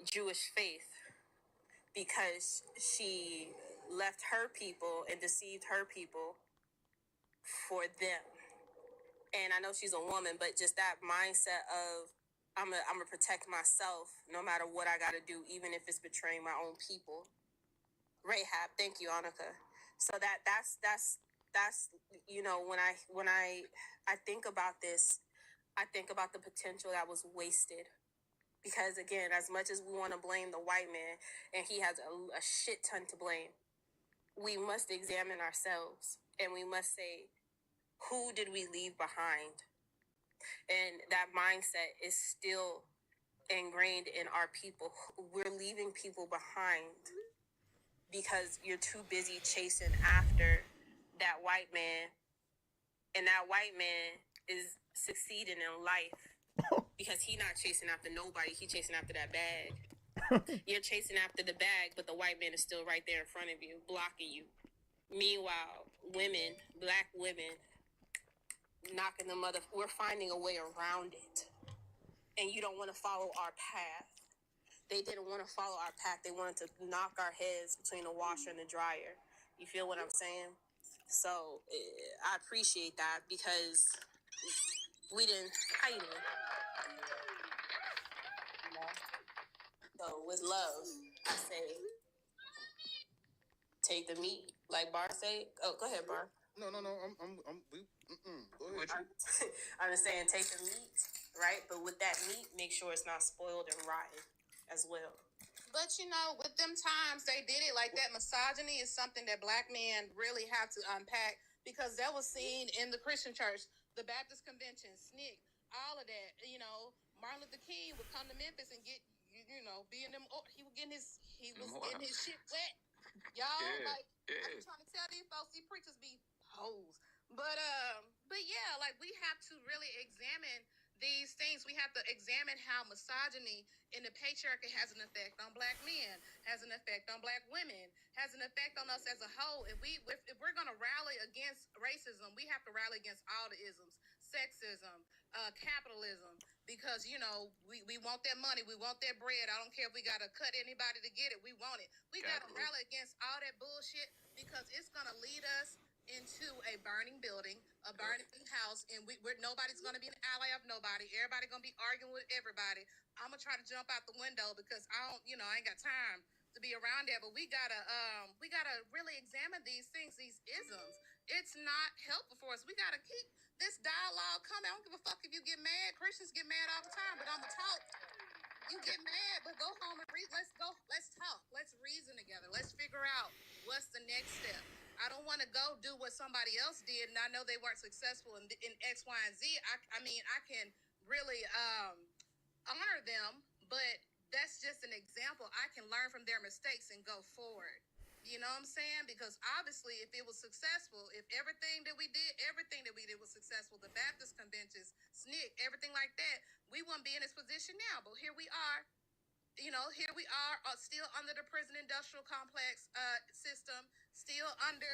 Jewish faith because she left her people and deceived her people for them. And I know she's a woman, but just that mindset of, I'm gonna protect myself no matter what I gotta do, even if it's betraying my own people. Rahab, thank you, Annika. So that's you know, when I think about this, I think about the potential that was wasted. Because again, as much as we want to blame the white man, and he has a shit ton to blame, we must examine ourselves and we must say, who did we leave behind? And that mindset is still ingrained in our people. We're leaving people behind because you're too busy chasing after that white man. And that white man is succeeding in life because he not chasing after nobody. He chasing after that bag. You're chasing after the bag, but the white man is still right there in front of you, blocking you. Meanwhile, women, Black women, knocking the we're finding a way around it. And you don't want to follow our path. They didn't want to follow our path. They wanted to knock our heads between the washer and the dryer. You feel what I'm saying? So I appreciate that because we didn't, how you doing? So with love, I say, take the meat, like Bar say. Oh, go ahead, Bar. No. Go ahead. I'm just saying, take the meat, right? But with that meat, make sure it's not spoiled and rotten as well. But you know, with them times they did it like that. Misogyny is something that black men really have to unpack because that was seen in the Christian church, the Baptist convention, SNCC, all of that. You know, Martin Luther King would come to Memphis and get you know be in them. Oh, he was getting his shit wet. Y'all like I'm trying to tell these folks, these preachers be hoes. But yeah, like we have to really examine these things. We have to examine how misogyny in the patriarchy has an effect on black men, has an effect on black women, has an effect on us as a whole. If we're gonna rally against racism, we have to rally against all the isms, sexism, capitalism, because you know we want that money, we want that bread. I don't care if we gotta cut anybody to get it. We want it. We gotta rally against all that bullshit because it's gonna lead us into a burning building, a burning house, and we're nobody's gonna be an ally of nobody. Everybody gonna be arguing with everybody. I'm gonna try to jump out the window because I ain't got time to be around there. But we gotta really examine these things, these isms. It's not helpful for us. We gotta keep this dialogue coming. I don't give a fuck if you get mad. Christians get mad all the time, but I'm gonna talk. You get mad, but go home and read. Let's go. Let's talk. Let's reason together. Let's figure out what's the next step. I don't want to go do what somebody else did, and I know they weren't successful in X, Y, and Z. I mean, I can really honor them, but that's just an example. I can learn from their mistakes and go forward. You know what I'm saying? Because obviously, if it was successful, if everything that we did was successful, the Baptist conventions, SNCC, everything like that, we wouldn't be in this position now. But here we are. Here we are still under the prison industrial complex system, still under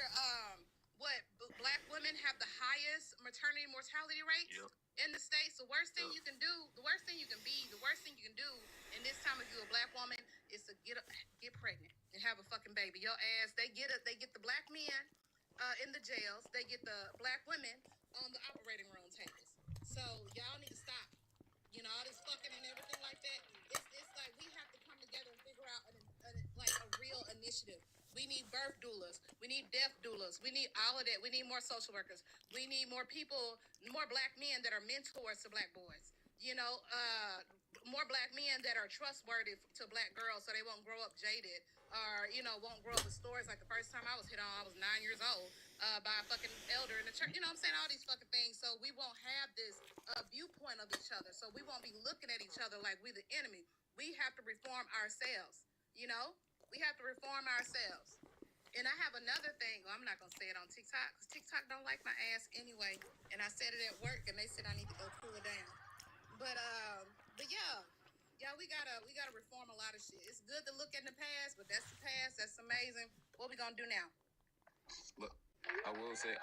black women have the highest maternity mortality rates in the states. The worst thing you can do, the worst thing you can do in this time if you're a black woman is to get pregnant and have a fucking baby. Your ass, they get the black men in the jails, they get the black women on the operating room tables. So y'all need to stop. All this fucking and everything like that. It's like we have to come together and figure out a real initiative. We need birth doulas. We need death doulas. We need all of that. We need more social workers. We need more people, more black men that are mentors to black boys. More black men that are trustworthy to black girls so they won't grow up jaded or, won't grow up with stories like the first time I was hit on, I was 9 years old by a fucking elder in the church. You know what I'm saying? All these fucking things. So we won't have this viewpoint of each other. So we won't be looking at each other like we're the enemy. We have to reform ourselves. We have to reform ourselves. And I have another thing. Well, I'm not gonna say it on TikTok because TikTok don't like my ass anyway. And I said it at work, and they said I need to go cool it down. But yeah, we gotta reform a lot of shit. It's good to look in the past, but that's the past. That's amazing. What we gonna do now? Look, I will say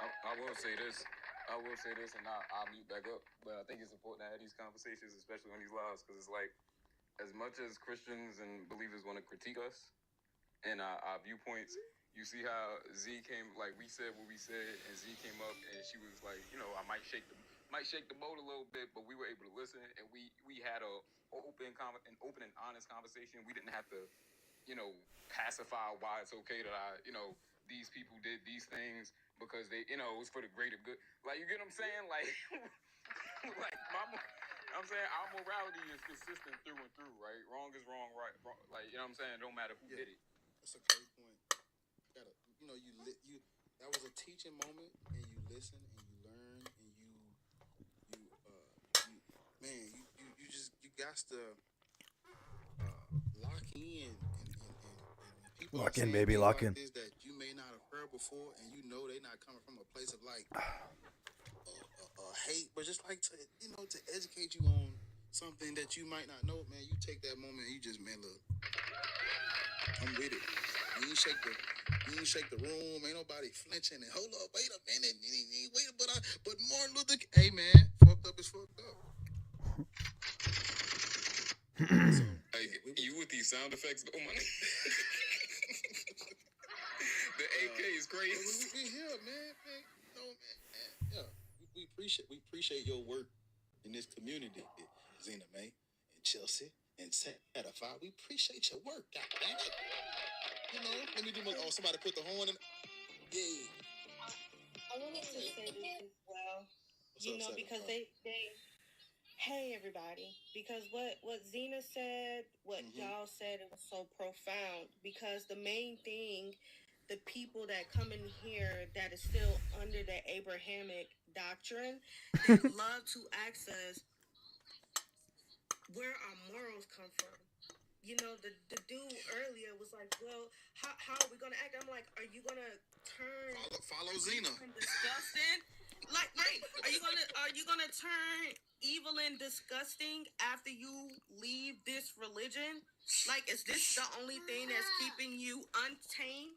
this. And I'll mute back up. But I think it's important to have these conversations, especially on these lives, because it's like, as much as Christians and believers want to critique us and our viewpoints, you see how Z came, like we said what we said, and Z came up and she was like, I might shake the boat a little bit, but we were able to listen, and we had an open and honest conversation. We didn't have to, pacify why it's okay that these people did these things because they, it was for the greater good. Like, you get what I'm saying? Like, I'm saying our morality is consistent through and through, right? Wrong is wrong, right? Wrong, like, you know what I'm saying? It don't matter who did it. That's a great point. That was a teaching moment, and you listen and you learn and you got to lock in and people Lock in, baby, lock in. This that you may not have heard before, and they're not coming from a place of like hate, but just like to educate you on something that you might not know, man. You take that moment and you just, man, look, I'm with it. You ain't shake the room. Ain't nobody flinching. And hold up, wait a minute. But Martin Luther King, hey man, fucked up is fucked up. So, hey, you with these sound effects, though, man? The AK is crazy. We here, man. Yeah, we appreciate your work in this community, Zena Mae and Chelsea and Certified. We appreciate your work. God damn it. You know, let me do my. Oh, somebody put the horn in. Yeah. I wanted to say this as well. You know, because they hey everybody, because what Zena said, what y'all said, it was so profound. Because the main thing, the people that come in here that is still under the Abrahamic doctrine, they love to ask us where our morals come from. You know, the dude earlier was like, well, how are we gonna act? I'm like, are you gonna turn follow Zena from disgusting? Like, right? Are you gonna turn evil and disgusting after you leave this religion? Like, is this the only thing that's keeping you untamed?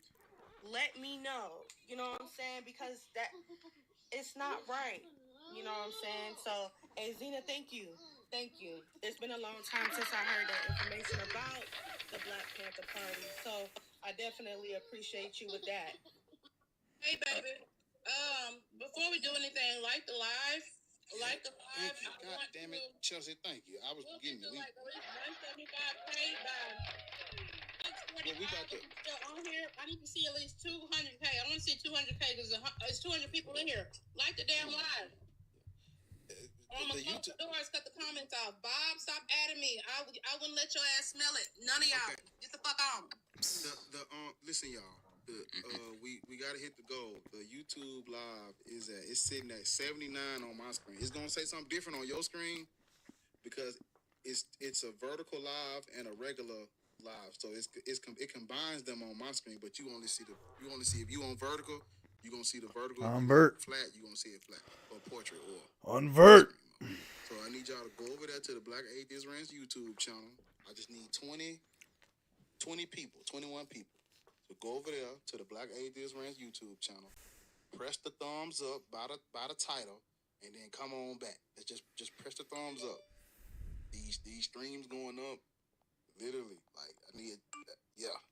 Let me know. You know what I'm saying? Because that it's not right. You know what I'm saying? So, hey, Zena, thank you. Thank you. It's been a long time since I heard that information about the Black Panther Party. So, I definitely appreciate you with that. Hey, baby. Before we do anything, like the live. Like the live. Thank you. God damn it, Chelsea. Thank you. I was getting it. Like at least 175 paid by 645 still on here. I need to see at least 200K. I want to see 200K because there's 200 people in here. Like the damn live. I'm gonna close the doors, cut the comments off. Bob, stop adding me. I wouldn't let your ass smell it. None of y'all. Okay. Get the fuck on. Listen, y'all. We gotta hit the goal. The YouTube live it's sitting at 79 on my screen. It's gonna say something different on your screen because it's a vertical live and a regular live. So it combines them on my screen, but you only see if you on vertical, you're gonna see the vertical. Flat, you're gonna see it flat or portrait or unvert. So I need y'all to go over there to the Black Atheist Ranch YouTube channel. I just need 20 people, 21 people. So go over there to the Black Atheist Ranch YouTube channel. Press the thumbs up by the title, and then come on back. Let's just press the thumbs up. These streams going up, literally. Like I need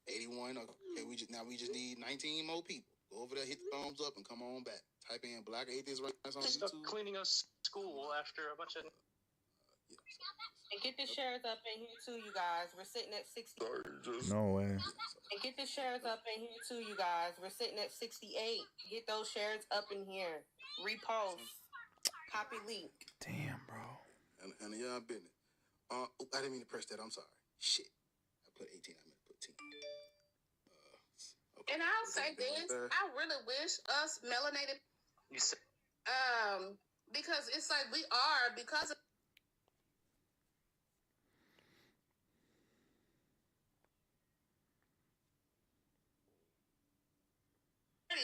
81. Okay, we just need 19 more people. Go over there, hit the thumbs up, and come on back. Type in Black Atheist Ranch on YouTube. Cleaning a school after a bunch of. And get the shares up in here too, you guys. We're sitting at 60. No way. And get the shares up in here too, you guys. We're sitting at 68. Get those shares up in here. Repost. Copy link. Damn, bro. And y'all business. I didn't mean to press that. I'm sorry. Shit. I put 18. I meant to put 10. Okay. And I'll say this. I really wish us melanated. Because it's like we are because of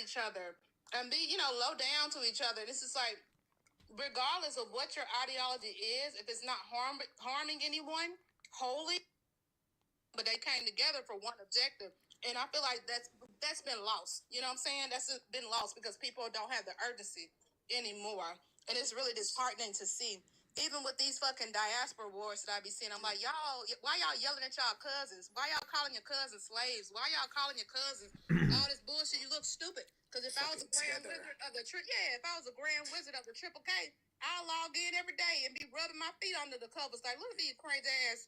each other and be, low down to each other. This is like, regardless of what your ideology is, if it's not harming anyone, wholly, but they came together for one objective. And I feel like that's been lost. You know what I'm saying? That's been lost because people don't have the urgency anymore. And it's really disheartening to see. Even with these fucking diaspora wars that I be seeing, I'm like, y'all, why y'all yelling at y'all cousins? Why y'all calling your cousins slaves? Why y'all calling your cousins all this bullshit? You look stupid. Because if I was a grand wizard of the if I was a grand wizard of the Triple K, I'll log in every day and be rubbing my feet under the covers. Like, look at these crazy ass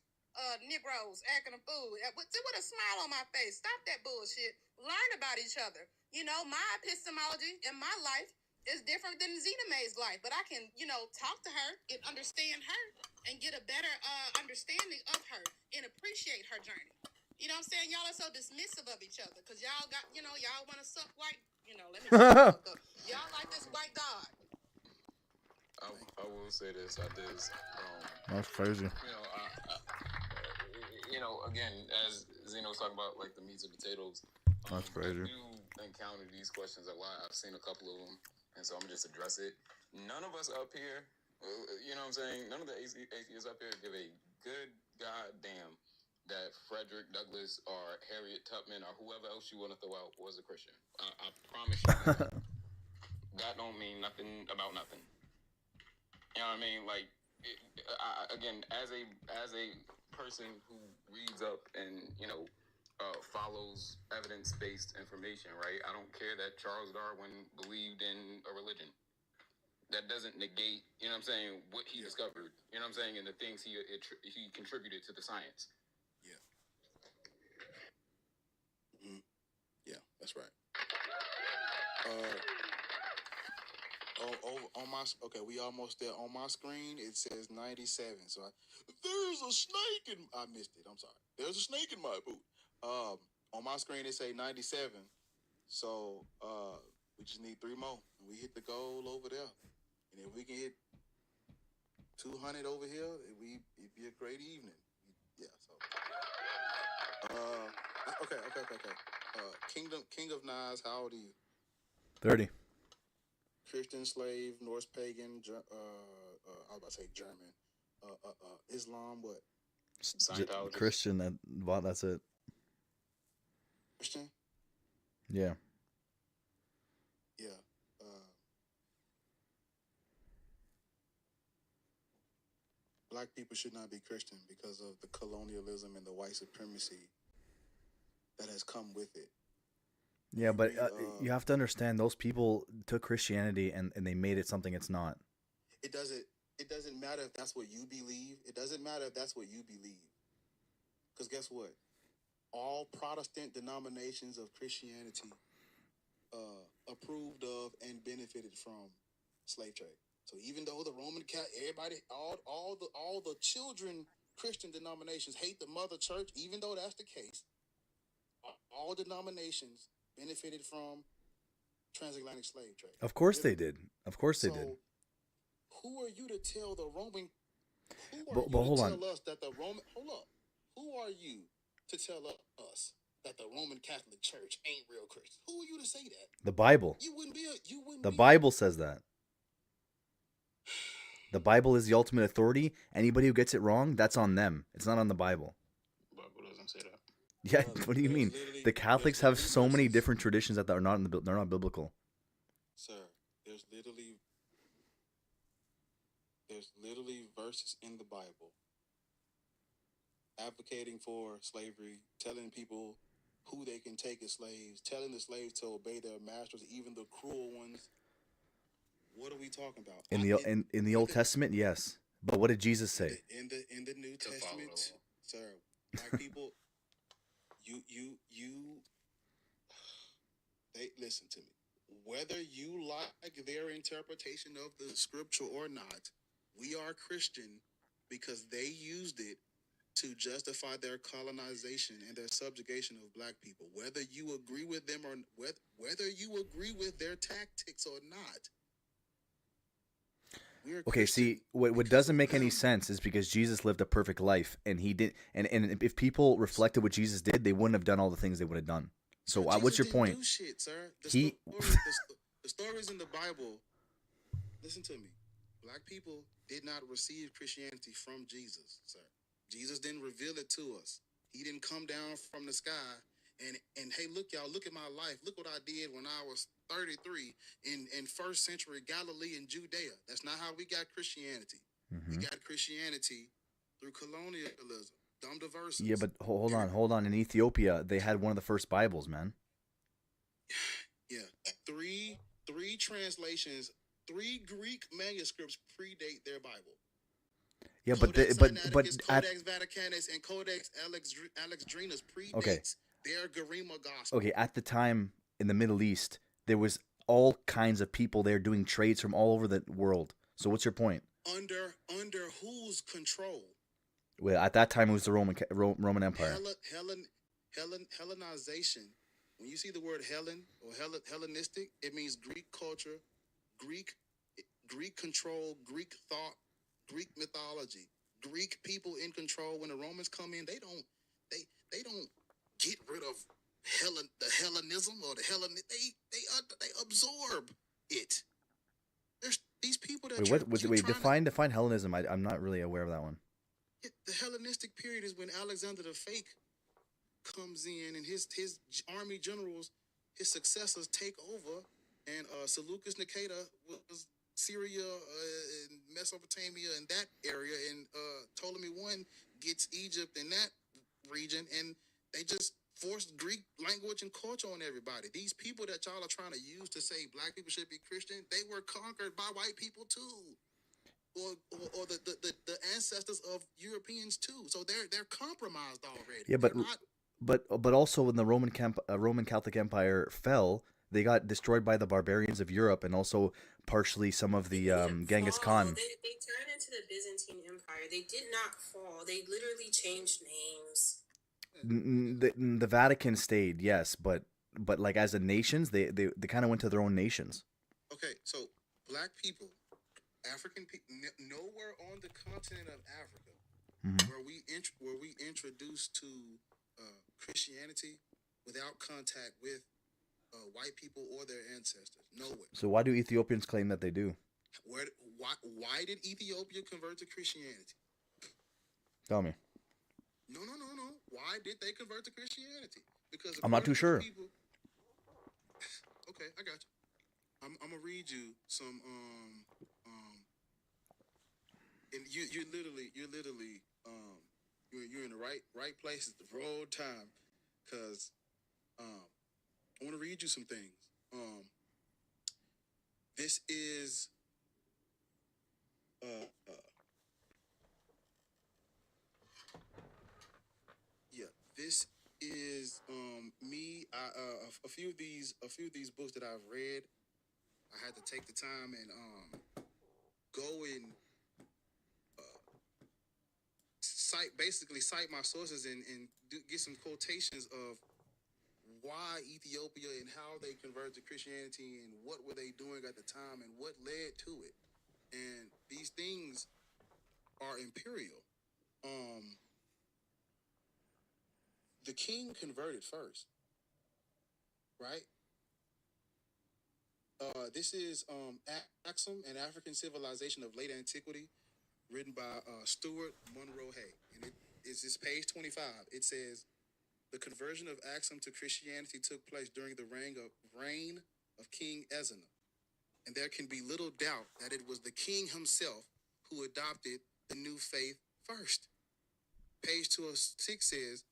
Negroes acting a fool with a smile on my face. Stop that bullshit. Learn about each other. My epistemology in my life is different than Zena Mae's life, but I can, talk to her and understand her and get a better understanding of her and appreciate her journey. You know what I'm saying? Y'all are so dismissive of each other because y'all got, y'all want to suck white, let me y'all like this white God. I will say this. I did. That's crazy. Again, as Zeno was talking about, like the meats and potatoes. That's crazy. I do encounter these questions a lot. I've seen a couple of them, and so I'm gonna just address it. None of us up here, you know what I'm saying? None of the atheists up here give a good goddamn that Frederick Douglass or Harriet Tubman or whoever else you want to throw out was a Christian. I promise you that don't mean nothing about nothing. You know what I mean? Like, again, as a person who reads up and follows evidence-based information, right? I don't care that Charles Darwin believed in a religion. That doesn't negate, you know what I'm saying, what he discovered. You know what I'm saying, and the things he contributed to the science. Yeah. Mm-hmm. we almost there. On my screen, it says 97. So there's a snake in. I missed it. I'm sorry. There's a snake in my boot. On my screen, it say 97. So we just need 3 more, and we hit the goal over there. And if we can hit 200 over here, it'd be a great evening. Yeah. So. Okay. King of Nas. How old are you? 30. Christian, slave, Norse pagan, I was about to say German, Islam, what? Scientologist. Christian, that's it. Christian? Yeah. Yeah. Black people should not be Christian because of the colonialism and the white supremacy that has come with it. Yeah, but you have to understand, those people took Christianity and they made it something it's not. It doesn't matter if that's what you believe. It doesn't matter if that's what you believe. Because guess what? All Protestant denominations of Christianity approved of and benefited from slave trade. So even though the Roman everybody, all the children Christian denominations hate the mother church, even though that's the case, all denominations benefited from transatlantic slave trade. Of course they did. Of course they did. Who are you to tell the Roman? But hold on. Tell us that the Roman? Hold up. Who are you to tell us that the Roman Catholic Church ain't real Christian? Who are you to say that? The Bible. You wouldn't be. The Bible says that. The Bible is the ultimate authority. Anybody who gets it wrong, that's on them. It's not on the Bible. The Bible doesn't say that. Yeah, what do you mean? The Catholics have so many different traditions that they're not biblical. Sir, there's literally verses in the Bible advocating for slavery, telling people who they can take as slaves, telling the slaves to obey their masters, even the cruel ones. What are we talking about? In the Old Testament, yes. But what did Jesus say? In the New Testament, sir, black people, they listen to me. Whether you like their interpretation of the scripture or not, we are Christian because they used it to justify their colonization and their subjugation of black people. Whether you agree with them or whether you agree with their tactics or not. Okay, see, what doesn't make any sense is because Jesus lived a perfect life, and he did, and if people reflected what Jesus did, they wouldn't have done all the things they would have done. So what's your point? Do shit, sir. The stories in the Bible. Listen to me. Black people did not receive Christianity from Jesus, sir. Jesus didn't reveal it to us. He didn't come down from the sky and hey, look, y'all, look at my life. Look what I did when I was 33 in first century Galilee and Judea. That's not how we got Christianity. Mm-hmm. We got Christianity through colonialism, dumb diversity. Yeah, but hold on. In Ethiopia, they had one of the first Bibles, man. Yeah, three translations, 3 Greek manuscripts predate their Bible. Yeah, Codex Codex Vaticanus and Codex Alexandrinus predates their Garima Gospel. Okay, at the time in the Middle East, there was all kinds of people there doing trades from all over the world. So what's your point? Under whose control? Well, at that time, it was the Roman Empire. Hellenization. When you see the word Hellen or Hellenistic, it means Greek culture, Greek control, Greek thought, Greek mythology, Greek people in control. When the Romans come in, they don't get rid of the Hellenism or the Hellen. They absorb it. There's these people that define Hellenism. I'm not really aware of that one. The Hellenistic period is when Alexander the Fake comes in and his army generals, his successors take over, and Seleucus Nicator was Syria and Mesopotamia and that area, and Ptolemy I gets Egypt and that region, and they just forced Greek language and culture on everybody. These people that y'all are trying to use to say black people should be Christian, they were conquered by white people too, or the ancestors of Europeans too. So they're compromised already. Yeah, but also when the Roman Catholic Empire fell, They got destroyed by the barbarians of Europe and also partially some of the Genghis Khan. They turned into the Byzantine Empire. They did not fall. They literally changed names. The Vatican stayed, yes, but like as a nations, they kind of went to their own nations. Okay, so black people, African people, nowhere on the continent of Africa, where we introduced to Christianity without contact with white people or their ancestors. Nowhere. So why do Ethiopians claim that they do? Why did Ethiopia convert to Christianity? Tell me. No. Why did they convert to Christianity? Because I'm not too sure. People... Okay, I got you. I'm gonna read you some and you're literally you're in the right place at the wrong time, because I want to read you some things. This is this is me. A few of these books that I've read, I had to take the time and go and cite my sources and get some quotations of why Ethiopia and how they converted to Christianity and what were they doing at the time and what led to it. And these things are imperial. The king converted first, right? This is Axum, an African Civilization of Late Antiquity, written by Stuart Monroe Hay. And it's this page 25. It says, the conversion of Axum to Christianity took place during the reign of King Ezana. And there can be little doubt that it was the king himself who adopted the new faith first. Page 206 says,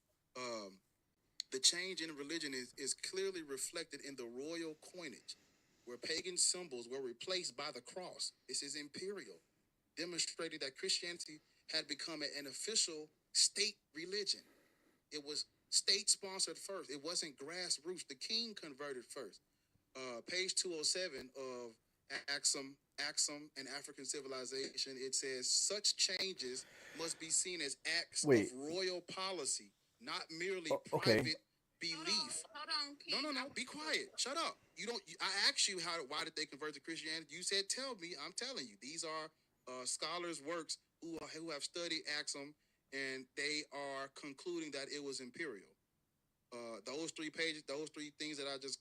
the change in religion is clearly reflected in the royal coinage, where pagan symbols were replaced by the cross. This is imperial, demonstrating that Christianity had become an official state religion. It was state-sponsored first. It wasn't grassroots. The king converted first. Page 207 of Axum, an African Civilization, it says, such changes must be seen as acts of royal policy, not merely private belief. Hold on. No, be quiet. Shut up. I asked you why did they convert to Christianity? You said, tell me. I'm telling you. These are scholars' works who have studied Axum, and they are concluding that it was imperial. Those three things that I just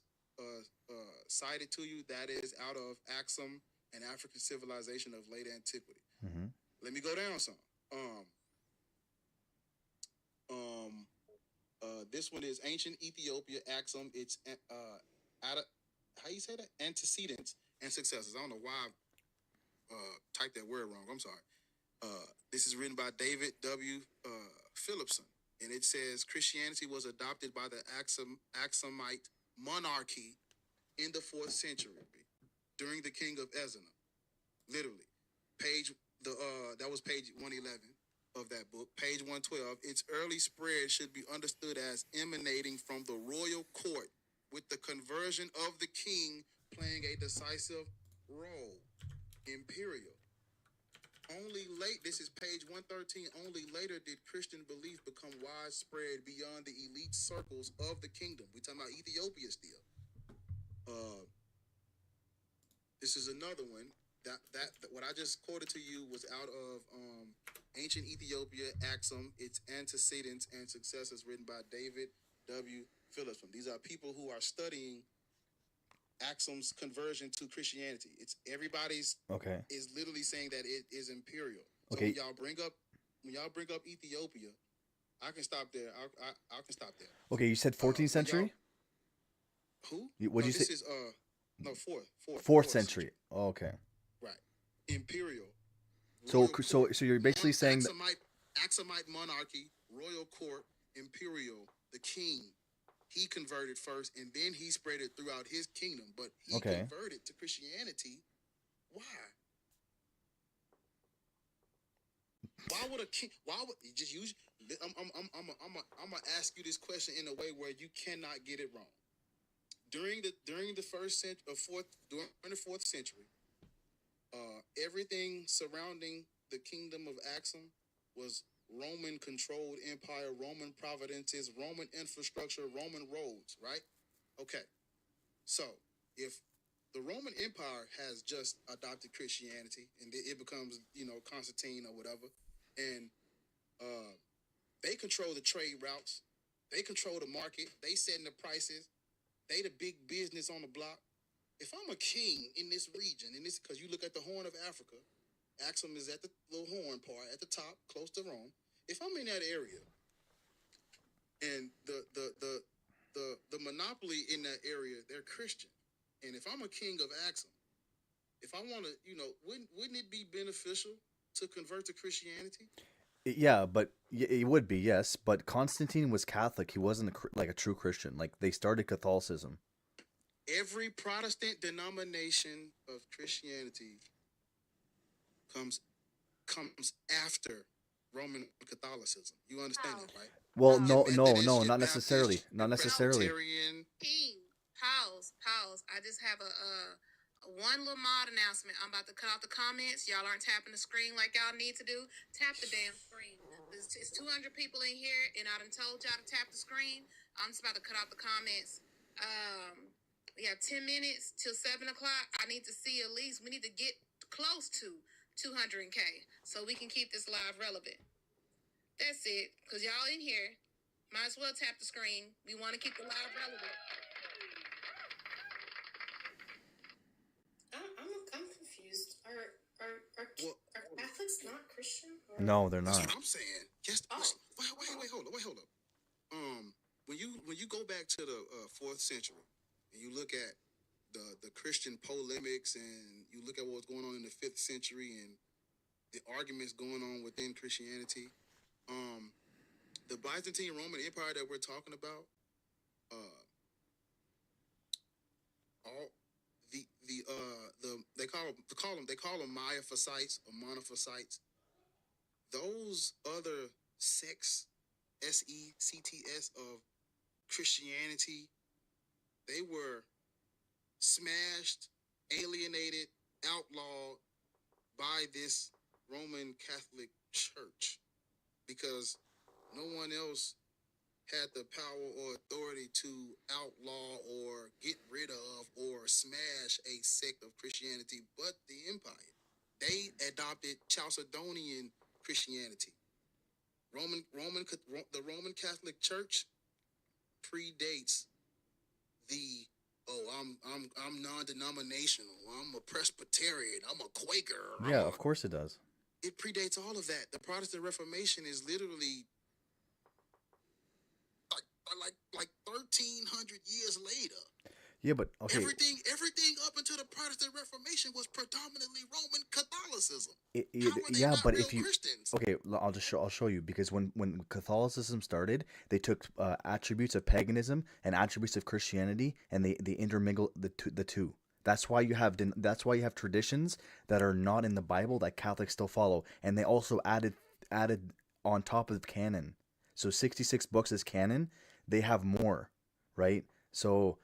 cited to you, that is out of Axum, an African Civilization of Late Antiquity. Mm-hmm. Let me go down some. This one is Ancient Ethiopia, Axum. It's how you say that? Antecedents and successors. I don't know why I typed that word wrong. I'm sorry. This is written by David W. Phillipson, and it says Christianity was adopted by the Axumite monarchy in the 4th century during the king of Ezana. Literally, that was page 111 of that book. Page 112. Its early spread should be understood as emanating from the royal court, with the conversion of the king playing a decisive role. Imperial. This is page 113. Only later did Christian belief become widespread beyond the elite circles of the kingdom. We're talking about Ethiopia still. This is another one. That what I just quoted to you was out of Ancient Ethiopia, Axum, its antecedents and successors, written by David W. Phillipson. These are people who are studying Axum's conversion to Christianity. It's everybody's is literally saying that it is imperial. So when y'all bring up Ethiopia, I can stop there. I can stop there. Okay, you said 14th century? Who? What did you say? This is fourth century. Oh, okay. Right. Imperial. So you're basically saying that Axumite monarchy, royal court, imperial, the king. He converted first, and then he spread it throughout his kingdom. But he converted to Christianity. Why? Why would a king? Why would you just use? I'm gonna ask you this question in a way where you cannot get it wrong. during the fourth century, everything surrounding the kingdom of Axum was Roman controlled empire, Roman providences, Roman infrastructure, Roman roads, right? Okay. So if the Roman Empire has just adopted Christianity and it becomes, Constantine or whatever, and they control the trade routes, they control the market, they setting the prices, they the big business on the block. If I'm a king in this region, because you look at the Horn of Africa, Axum is at the little horn part at the top, close to Rome. If I'm in that area, and the monopoly in that area, they're Christian, and if I'm a king of Axum, if I want to, wouldn't it be beneficial to convert to Christianity? Yeah, but it would be, yes. But Constantine was Catholic. He wasn't like a true Christian. Like they started Catholicism. Every Protestant denomination of Christianity comes after Roman Catholicism. You understand that, right? Well, Your no, Methodist, your not necessarily. Baptist, Not your necessarily. Presbyterian. Pause. I just have a one little mod announcement. I'm about to cut off the comments. Y'all aren't tapping the screen like y'all need to do. Tap the damn screen. It's 200 people in here, and I done told y'all to tap the screen. I'm just about to cut off the comments. We have 10 minutes till 7 o'clock. I need to see at least, we need to get close to 200K so we can keep this live relevant. That's it, because y'all in here. Might as well tap the screen. We want to keep the live relevant. I'm confused. Are Catholics not Christian? Or? No, they're That's not. what I'm saying. Just wait, hold up. When you go back to the fourth century and you look at the Christian polemics and you look at what's going on in the fifth century and the arguments going on within Christianity, the Byzantine Roman Empire that we're talking about, all they call them Miaphysites or Monophysites. Those other sects, sects of Christianity, they were smashed, alienated, outlawed by this Roman Catholic Church because no one else had the power or authority to outlaw or get rid of or smash a sect of Christianity but the empire. They adopted Chalcedonian Christianity. The Roman Catholic Church predates the I'm non-denominational. I'm a Presbyterian. I'm a Quaker. Yeah, of course it does. It predates all of that. The Protestant Reformation is literally like 1,300 years later. Yeah, but okay. Everything up until the Protestant Reformation was predominantly Roman Catholicism. Yeah, but if you Christians? Okay, I'll show you because when Catholicism started, they took attributes of paganism and attributes of Christianity and they intermingled the two. That's why you have traditions that are not in the Bible that Catholics still follow, and they also added on top of canon. So 66 books is canon. They have more, right? So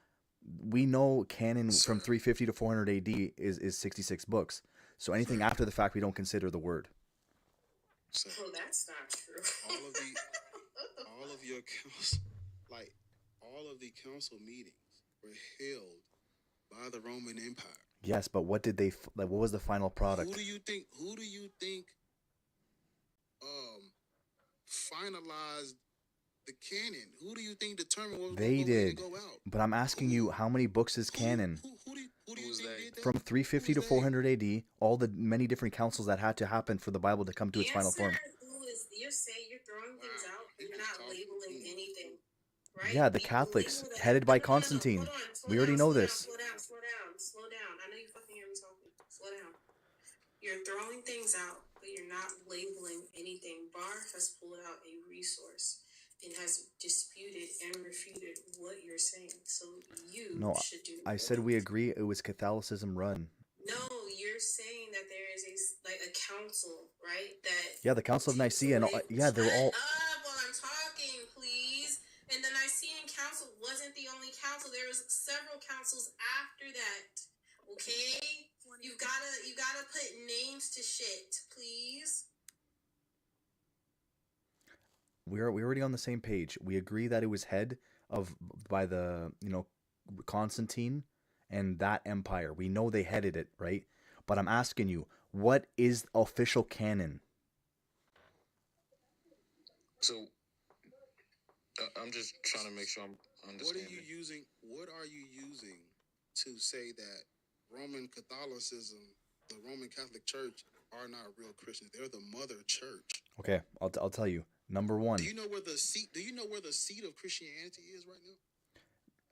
we know canon from 350 to 400 AD is 66 books. So anything after the fact, we don't consider the word. Well, that's not true. all of the council meetings were held by the Roman Empire. Yes, but what did they like? What was the final product? Who do you think finalized the canon? Who do you think determined what was going to go out? But I'm asking you, how many books is canon? Who do you think did that? From 350 to 400 AD, all the many different councils that had to happen for the Bible to come to its final form. You're saying you're throwing things out, but you're not labeling anything, right? Yeah, the Catholics, headed by Constantine. We already know this. Slow down. I know you fucking hear me talking. Slow down. You're throwing things out, but you're not labeling anything. Barr has pulled out a resource and has disputed and refuted what you're saying. So you should do. I said we agree it was Catholicism run. No, you're saying that there is a council, right? Yeah, the Council of Nicaea and they were all. Shut up while I'm talking, please. And the Nicene Council wasn't the only council. There was several councils after that. Okay, you gotta put names to shit, please. We're already on the same page. We agree that it was head of by the Constantine and that empire. We know they headed it, right? But I'm asking you, what is official canon? So I'm just trying to make sure I'm understanding. What are you using to say that Roman Catholicism, the Roman Catholic Church, are not real Christians? They're the mother church. Okay, I'll tell you. Number one. Do you know where the seat of Christianity is right now?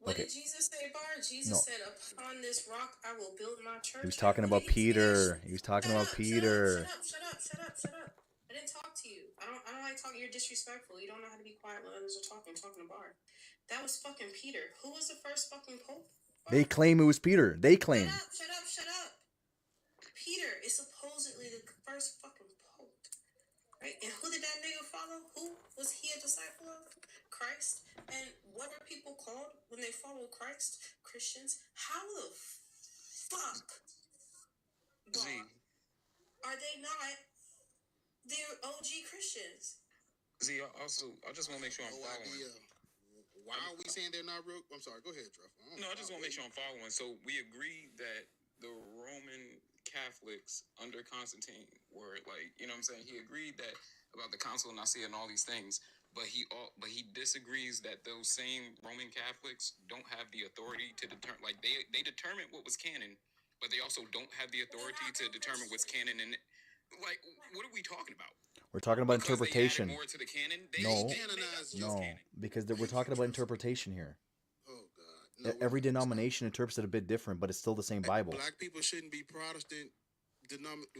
What did Jesus say, Bar? Jesus said, "Upon this rock I will build my church." He was talking about Peter. He was talking about Peter. Shut up. I didn't talk to you. I don't like talking. You're disrespectful. You don't know how to be quiet when others are talking. I'm talking to Bar. That was fucking Peter. Who was the first fucking pope? Bar? They claim it was Peter. They claim. Shut up. Peter is supposedly the first fucking pope. Right? And who did that nigga follow? Who was he a disciple of? Christ. And what are people called when they follow Christ? Christians. How the fuck are they not? They're OG Christians. Z, also, I just want to make sure I'm following. Why are we saying they're not real? I'm sorry. Go ahead, Trev. No, I just want to make sure I'm following. So we agree that the Roman Catholics under Constantine were like, you know what I'm saying? He agreed that about the Council of Nicaea and all these things, but he disagrees that those same Roman Catholics don't have the authority to determine, like they determine what was canon, but they also don't have the authority to determine what's canon. And like, what are we talking about? We're talking about Because interpretation. They added more to the canon? No, because we're talking about interpretation here. Oh God! No, every denomination interprets it a bit different, but it's still the same Bible. Black people shouldn't be Protestant.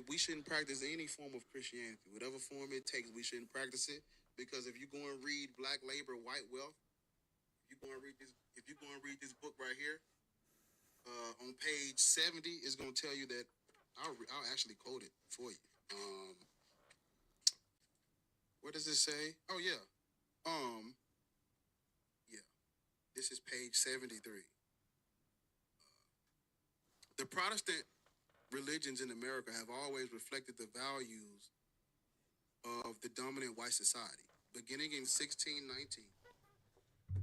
We shouldn't practice any form of Christianity, whatever form it takes. We shouldn't practice it because if you go and read Black Labor, White Wealth, if you go and read this book right here, on page 70, it's going to tell you that. I'll actually quote it for you. What does it say? Oh yeah. Yeah. This is page 73. The Protestant religions in America have always reflected the values of the dominant white society. Beginning in 1619,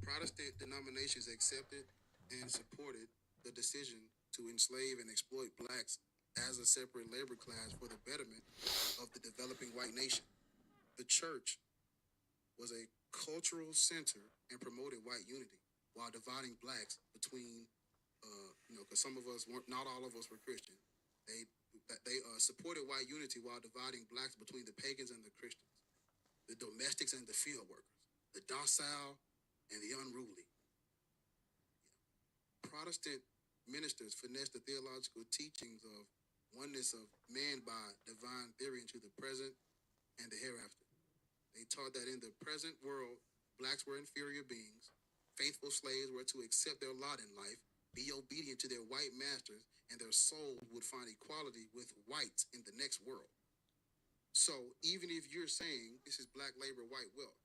Protestant denominations accepted and supported the decision to enslave and exploit blacks as a separate labor class for the betterment of the developing white nation. The church was a cultural center and promoted white unity while dividing blacks between, because some of us weren't, not all of us were Christian. They supported white unity while dividing blacks between the pagans and the Christians, the domestics and the field workers, the docile and the unruly. Protestant ministers finessed the theological teachings of oneness of man by divine theory into the present and the hereafter. They taught that in the present world, blacks were inferior beings, faithful slaves were to accept their lot in life, be obedient to their white masters, and their souls would find equality with whites in the next world. So even if you're saying this is Black Labor, White Wealth,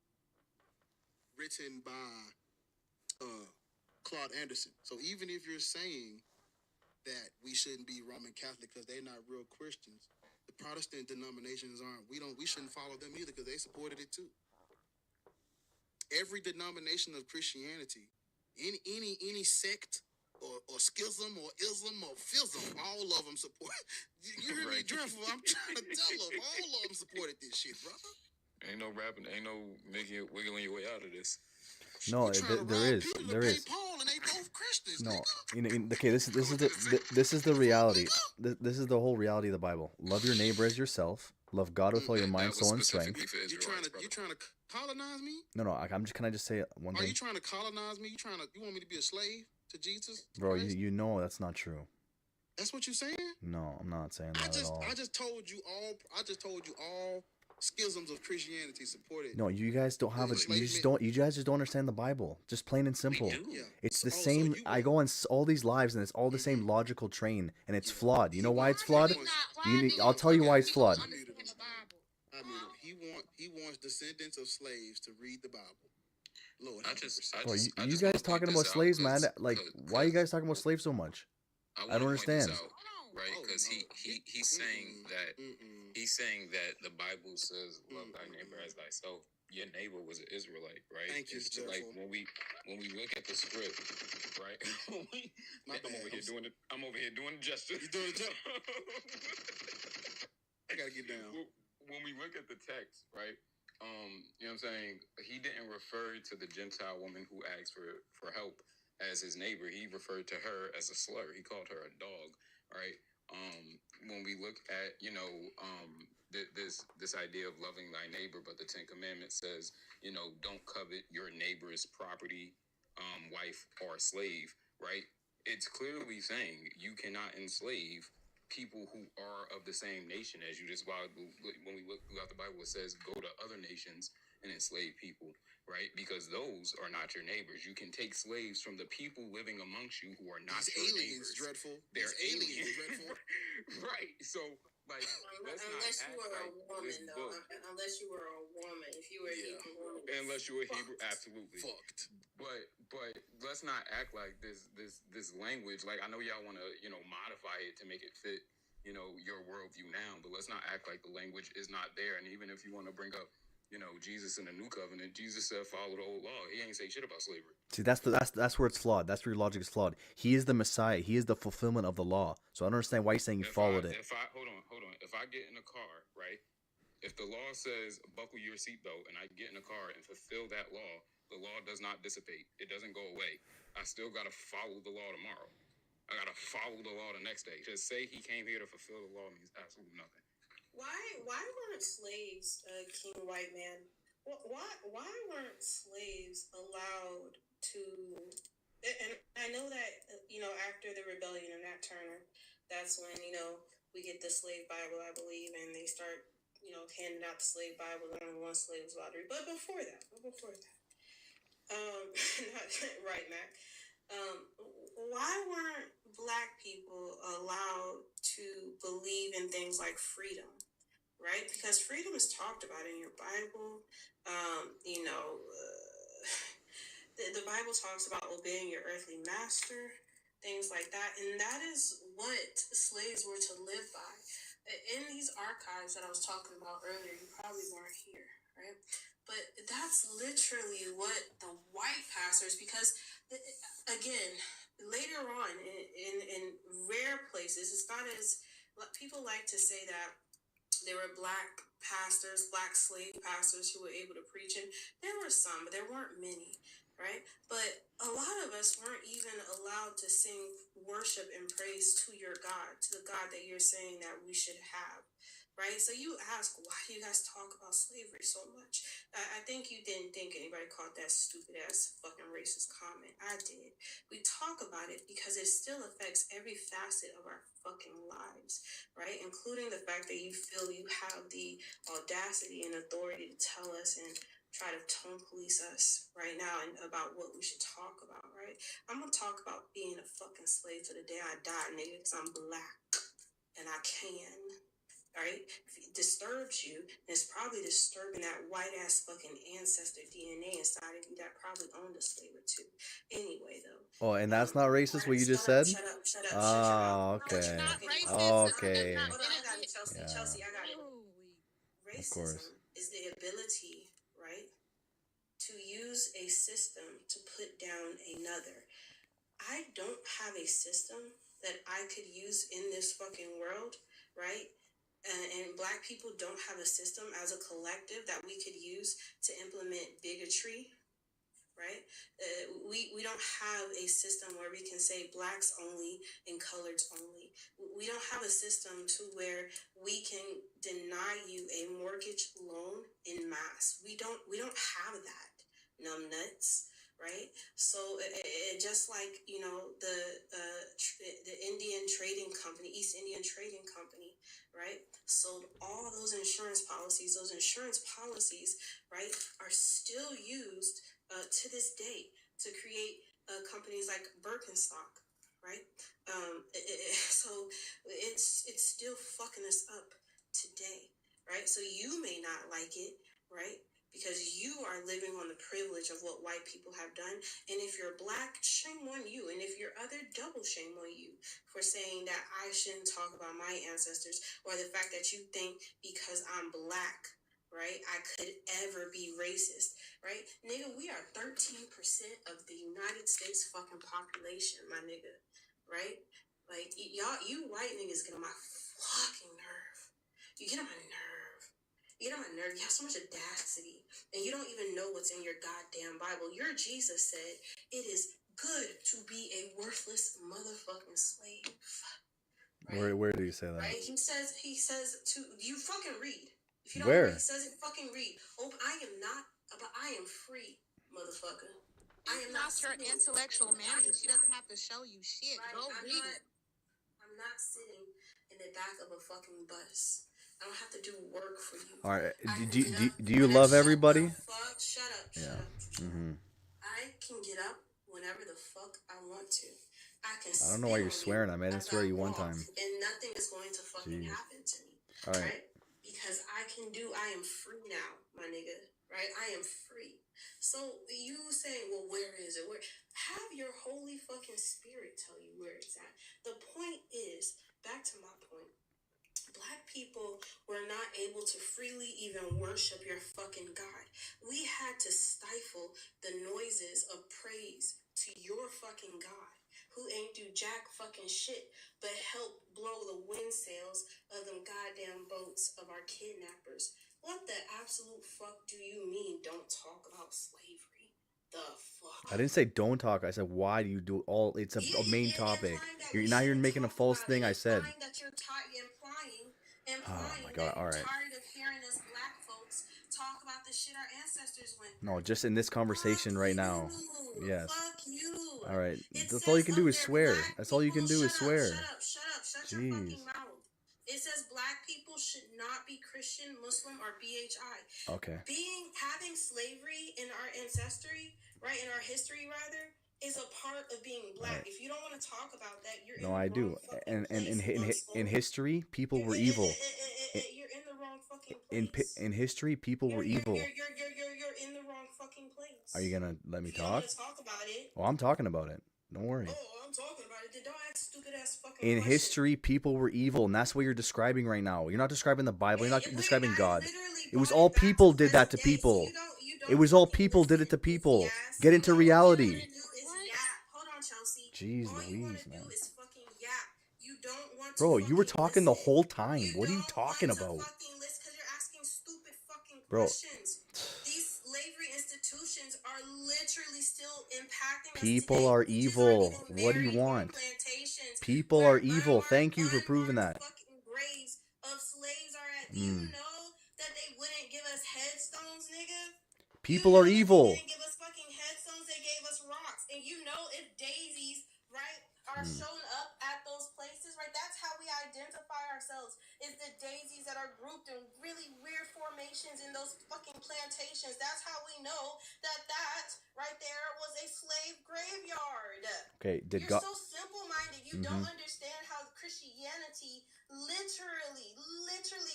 written by Claude Anderson. So even if you're saying that we shouldn't be Roman Catholic because they're not real Christians, the Protestant denominations aren't. We shouldn't follow them either because they supported it too. Every denomination of Christianity, any sect or schism or ism or fism, all of them support. You hear me, Dreadful? I'm trying to tell them, all of them supported this shit, brother. Ain't no rapping, ain't no wiggling your way out of this. No, there is. Paul and they both Christians. No, okay. This is the reality. This is the whole reality of the Bible. Love your neighbor as yourself. Love God with all your mind, soul, and strength. You trying to colonize me? No. Can I just say one thing? Are you trying to colonize me? You want me to be a slave to Jesus? Bro, you know that's not true. That's what you're saying? No, I'm not saying that at all. I just told you all schisms of Christianity supported. No, you guys don't have it. You guys just don't understand the Bible. Just plain and simple. Yeah. It's the same. I go on all these lives and it's all the same logical train and it's flawed. You know why it's flawed? I'll tell you why it's flawed. He wants descendants of slaves to read the Bible. Lord, I just Bro, you want to guys point talking this about out slaves, man? Like, why are you guys talking about slaves so much? I I don't want to point this understand. out, right? Because he's saying that the Bible says love thy neighbor as thyself. Your neighbor was an Israelite, right? Thank you, It's just like Jeffo. when we look at the script, right? I'm over here doing the gesture. You doing the gesture? I gotta get down. When we look at the text, right? You know what I'm saying? He didn't refer to the Gentile woman who asked for help as his neighbor. He referred to her as a slur. He called her a dog, right? When we look at, this idea of loving thy neighbor, but the Ten Commandments says, don't covet your neighbor's property, wife, or slave, right? It's clearly saying you cannot enslave people who are of the same nation as you. Just when we look throughout the Bible, it says go to other nations and enslave people, right? Because those are not your neighbors. You can take slaves from the people living amongst you who are not These your aliens, neighbors. dreadful. They're These aliens, dreadful. right? So, like, let's Unless not you act were a like woman, this though. book. Unless you were a woman. If you were a Hebrew woman. Unless you were Hebrew, absolutely fucked. But let's not act like this language. Like, I know y'all want to modify it to make it fit your worldview now, but let's not act like the language is not there. And even if you want to bring up Jesus in the new covenant, Jesus said follow the old law. He ain't say shit about slavery. See, that's where it's flawed. That's where your logic is flawed. He is the Messiah. He is the fulfillment of the law. So I don't understand why you're saying he followed it. Hold on. If I get in a car, right? If the law says buckle your seatbelt and I get in a car and fulfill that law, the law does not dissipate. It doesn't go away. I still got to follow the law tomorrow. I got to follow the law the next day. Just say he came here to fulfill the law means absolutely nothing. Why weren't slaves, King White Man? Why weren't slaves allowed to? And I know that after the rebellion of Nat Turner, that's when we get the slave Bible, I believe, and they start handing out the slave Bible. And only one slave was allowed to read. But before that, right, Mac. Why weren't Black people allowed to believe in things like freedom? Right? Because freedom is talked about in your Bible. The Bible talks about obeying your earthly master, things like that. And that is what slaves were to live by. In these archives that I was talking about earlier, you probably weren't here, right? But that's literally what the white pastors, because, again, later on in rare places, it's not as, people like to say that there were Black pastors, Black slave pastors who were able to preach, and there were some, but there weren't many, right? But a lot of us weren't even allowed to sing worship and praise to your God, to the God that you're saying that we should have, right? So you ask, why do you guys talk about slavery so much? I think you didn't think anybody caught that stupid ass fucking racist comment. I did. We talk about it because it still affects every facet of our fucking lives, right? Including the fact that you feel you have the audacity and authority to tell us and try to tone police us right now and about what we should talk about, right? I'm gonna talk about being a fucking slave to the day I die, nigga, because I'm Black and I can. Right? If it disturbs you, it's probably disturbing that white ass fucking ancestor DNA inside of you that probably owned a slave or two. Anyway, though. Oh, and that's not racist. What you just said? Shut up. Oh, No, it's okay. not racist. Okay. Hold on, I got it, Chelsea. Yeah. Chelsea, I got it. Of course. Racism is the ability, right, to use a system to put down another. I don't have a system that I could use in this fucking world, right? And Black people don't have a system as a collective that we could use to implement bigotry, right? We don't have a system where we can say Blacks only and coloreds only. We don't have a system to where we can deny you a mortgage loan in mass. We don't have that, numbnuts. Right, so just like the Indian Trading Company, East Indian Trading Company, right, sold all those insurance policies. Those insurance policies, right, are still used to this day to create companies like Birkenstock, right? So it's still fucking us up today, right? So you may not like it, right? because you are living on the privilege of what white people have done. And if you're black, shame on you. And if you're other, double shame on you for saying that I shouldn't talk about my ancestors, or the fact that you think because I'm black, right, I could ever be racist, right? Nigga, we are 13% of the United States fucking population, my nigga, right? Like, y'all, you white niggas get on my fucking nerve. You get on my nerve. You get on my nerve. You have so much audacity. And you don't even know what's in your goddamn Bible. Your Jesus said it is good to be a worthless motherfucking slave. Right? Where do you say that? Right? He says to you fucking read. If you don't Where? know what he says, fucking read. Oh, I am not, but I am free, motherfucker. I am not your intellectual man. She doesn't have to show you shit. Right? Go read it. I'm not sitting in the back of a fucking bus. I don't have to do work for you. All right. Do you love everybody? Shut up. Yeah. Mm-hmm. I can get up whenever the fuck I want to. I can. I don't know why you're swearing. I made him swear you one time. And nothing is going to fucking happen to me. All right. Because I am free now, my nigga. Right? I am free. So you saying, well, where is it? Where? Have your holy fucking spirit tell you where it's at. The point is, back to my point. Black people were not able to freely even worship your fucking God. We had to stifle the noises of praise to your fucking God, who ain't do jack fucking shit but help blow the wind sails of them goddamn boats of our kidnappers. What the absolute fuck do you mean don't talk about slavery? The fuck? I didn't say don't talk. I said why do you do all? It's a main topic. You're making a false thing. I said. Oh my god! All right. Tired of hearing us black folks talk about the shit our ancestors went through. No, just in this conversation right now. Yes. Fuck you. All right. That's all you can do is swear. That's all you can do is swear. Shut your fucking mouth. It says black people should not be Christian, Muslim, or BHI. Okay. Having slavery in our ancestry, right, in our history rather, is a part of being black. Right. If you don't want to talk about that, you're no, I do. And in history, people were evil. You're in the wrong fucking place. In history, people were evil. You're in the wrong fucking place. Are you gonna let me talk? You don't want to talk about it. Well, I'm talking about it. Don't worry. Oh, I'm talking about it. Then don't ask stupid ass fucking In question. history, people were evil, and that's what you're describing right now. You're not describing the Bible. You're not describing God. It was all people did that to people. It was all people did it to people. Get into reality. Hold on, Chelsea. Jeez all Louise, you want to man. do is fucking yap. You don't want Bro, to you were talking listen. the whole time. What are you talking want to about? Fucking listen because you're asking stupid fucking Bro. questions. These slavery institutions are literally still impacting people us today. Are evil. What do you want? People are evil. Thank you for proving that. Fucking graves of slaves are at. Do you know that they wouldn't give us headstones, nigga? People are evil. They didn't give us fucking headstones. They gave us rocks. And you know if daisies, right, are showing up at those places, right? That's how we identify ourselves. Is the daisies that are grouped in really weird formations in those fucking plantations. That's how we know that right there was a slave graveyard. Okay, You're so simple-minded. You don't understand how Christianity literally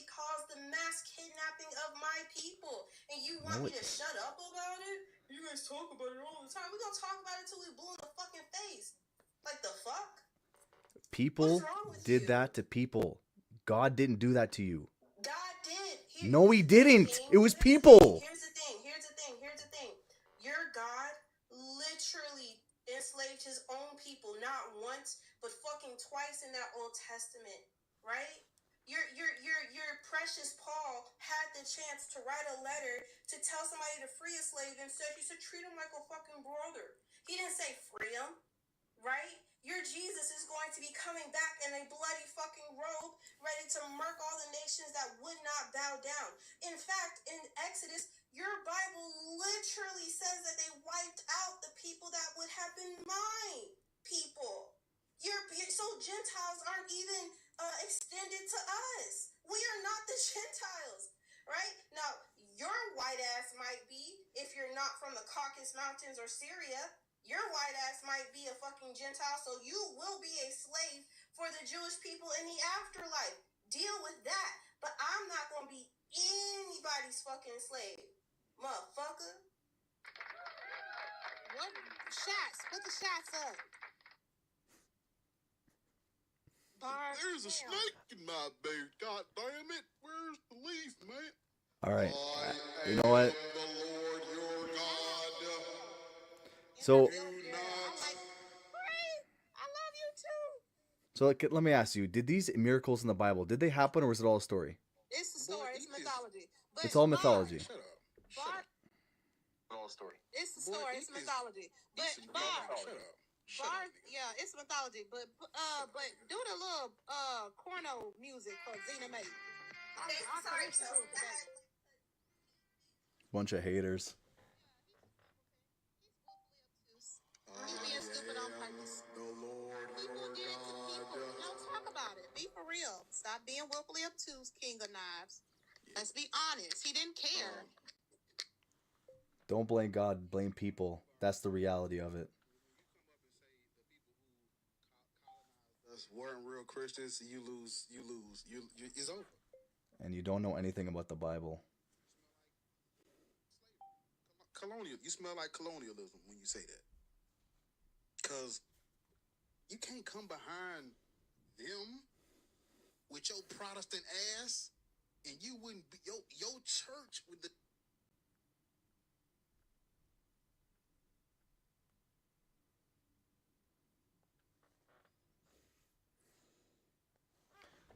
caused the mass kidnapping of my people. And you want me to shut up about it? You guys talk about it all the time. We're gonna talk about it till we blue in the fucking face. Like the fuck? People did that to people. God didn't do that to you. God did. No, he didn't. It was people. Here's the thing. Your God literally enslaved his own people, not once, but fucking twice in that Old Testament, right? Your precious Paul had the chance to write a letter to tell somebody to free a slave and he said treat him like a fucking brother. He didn't say free him, right? Your Jesus is going to be coming back in a bloody fucking robe, ready to murk all the nations that would not bow down. In fact, in Exodus, your Bible literally says that they wiped out the people that would have been my people. So Gentiles aren't even extended to us. We are not the Gentiles, right? Now, your white ass might be, if you're not from the Caucasus Mountains or Syria, your white ass might be a fucking Gentile, so you will be a slave for the Jewish people in the afterlife. Deal with that. But I'm not going to be anybody's fucking slave. Motherfucker. What shots? Put the shots up. There's a snake in my boot. God damn it. Where's the leaf, man? All right. I You know what? am the Lord your God. So, I love you too. so let me ask you: did these miracles in the Bible they happen, or was it all a story? It's a story. It's mythology. But It's all mythology. Shut up. Bar, All story. it's a story. It's mythology. But Bar, Shut up. Bar, yeah, it's mythology. But do the little corno music for Xena May. Bunch of haters. He's being stupid on purpose. The Lord People did it to people. Don't talk about it. Be for real. Stop being willfully obtuse, King of Knives. Let's be honest. He didn't care. Don't blame God, blame people. That's the reality of it. Weren't real Christians, you lose. It's over. And you don't know anything about the Bible. Colonial. You smell like colonialism when you say that. Because you can't come behind them with your Protestant ass, and you wouldn't be your church with the.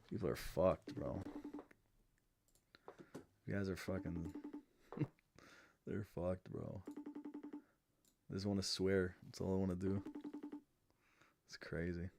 People are fucked, bro. You guys are fucking. They're fucked, bro. I just want to swear. That's all I want to do. It's crazy.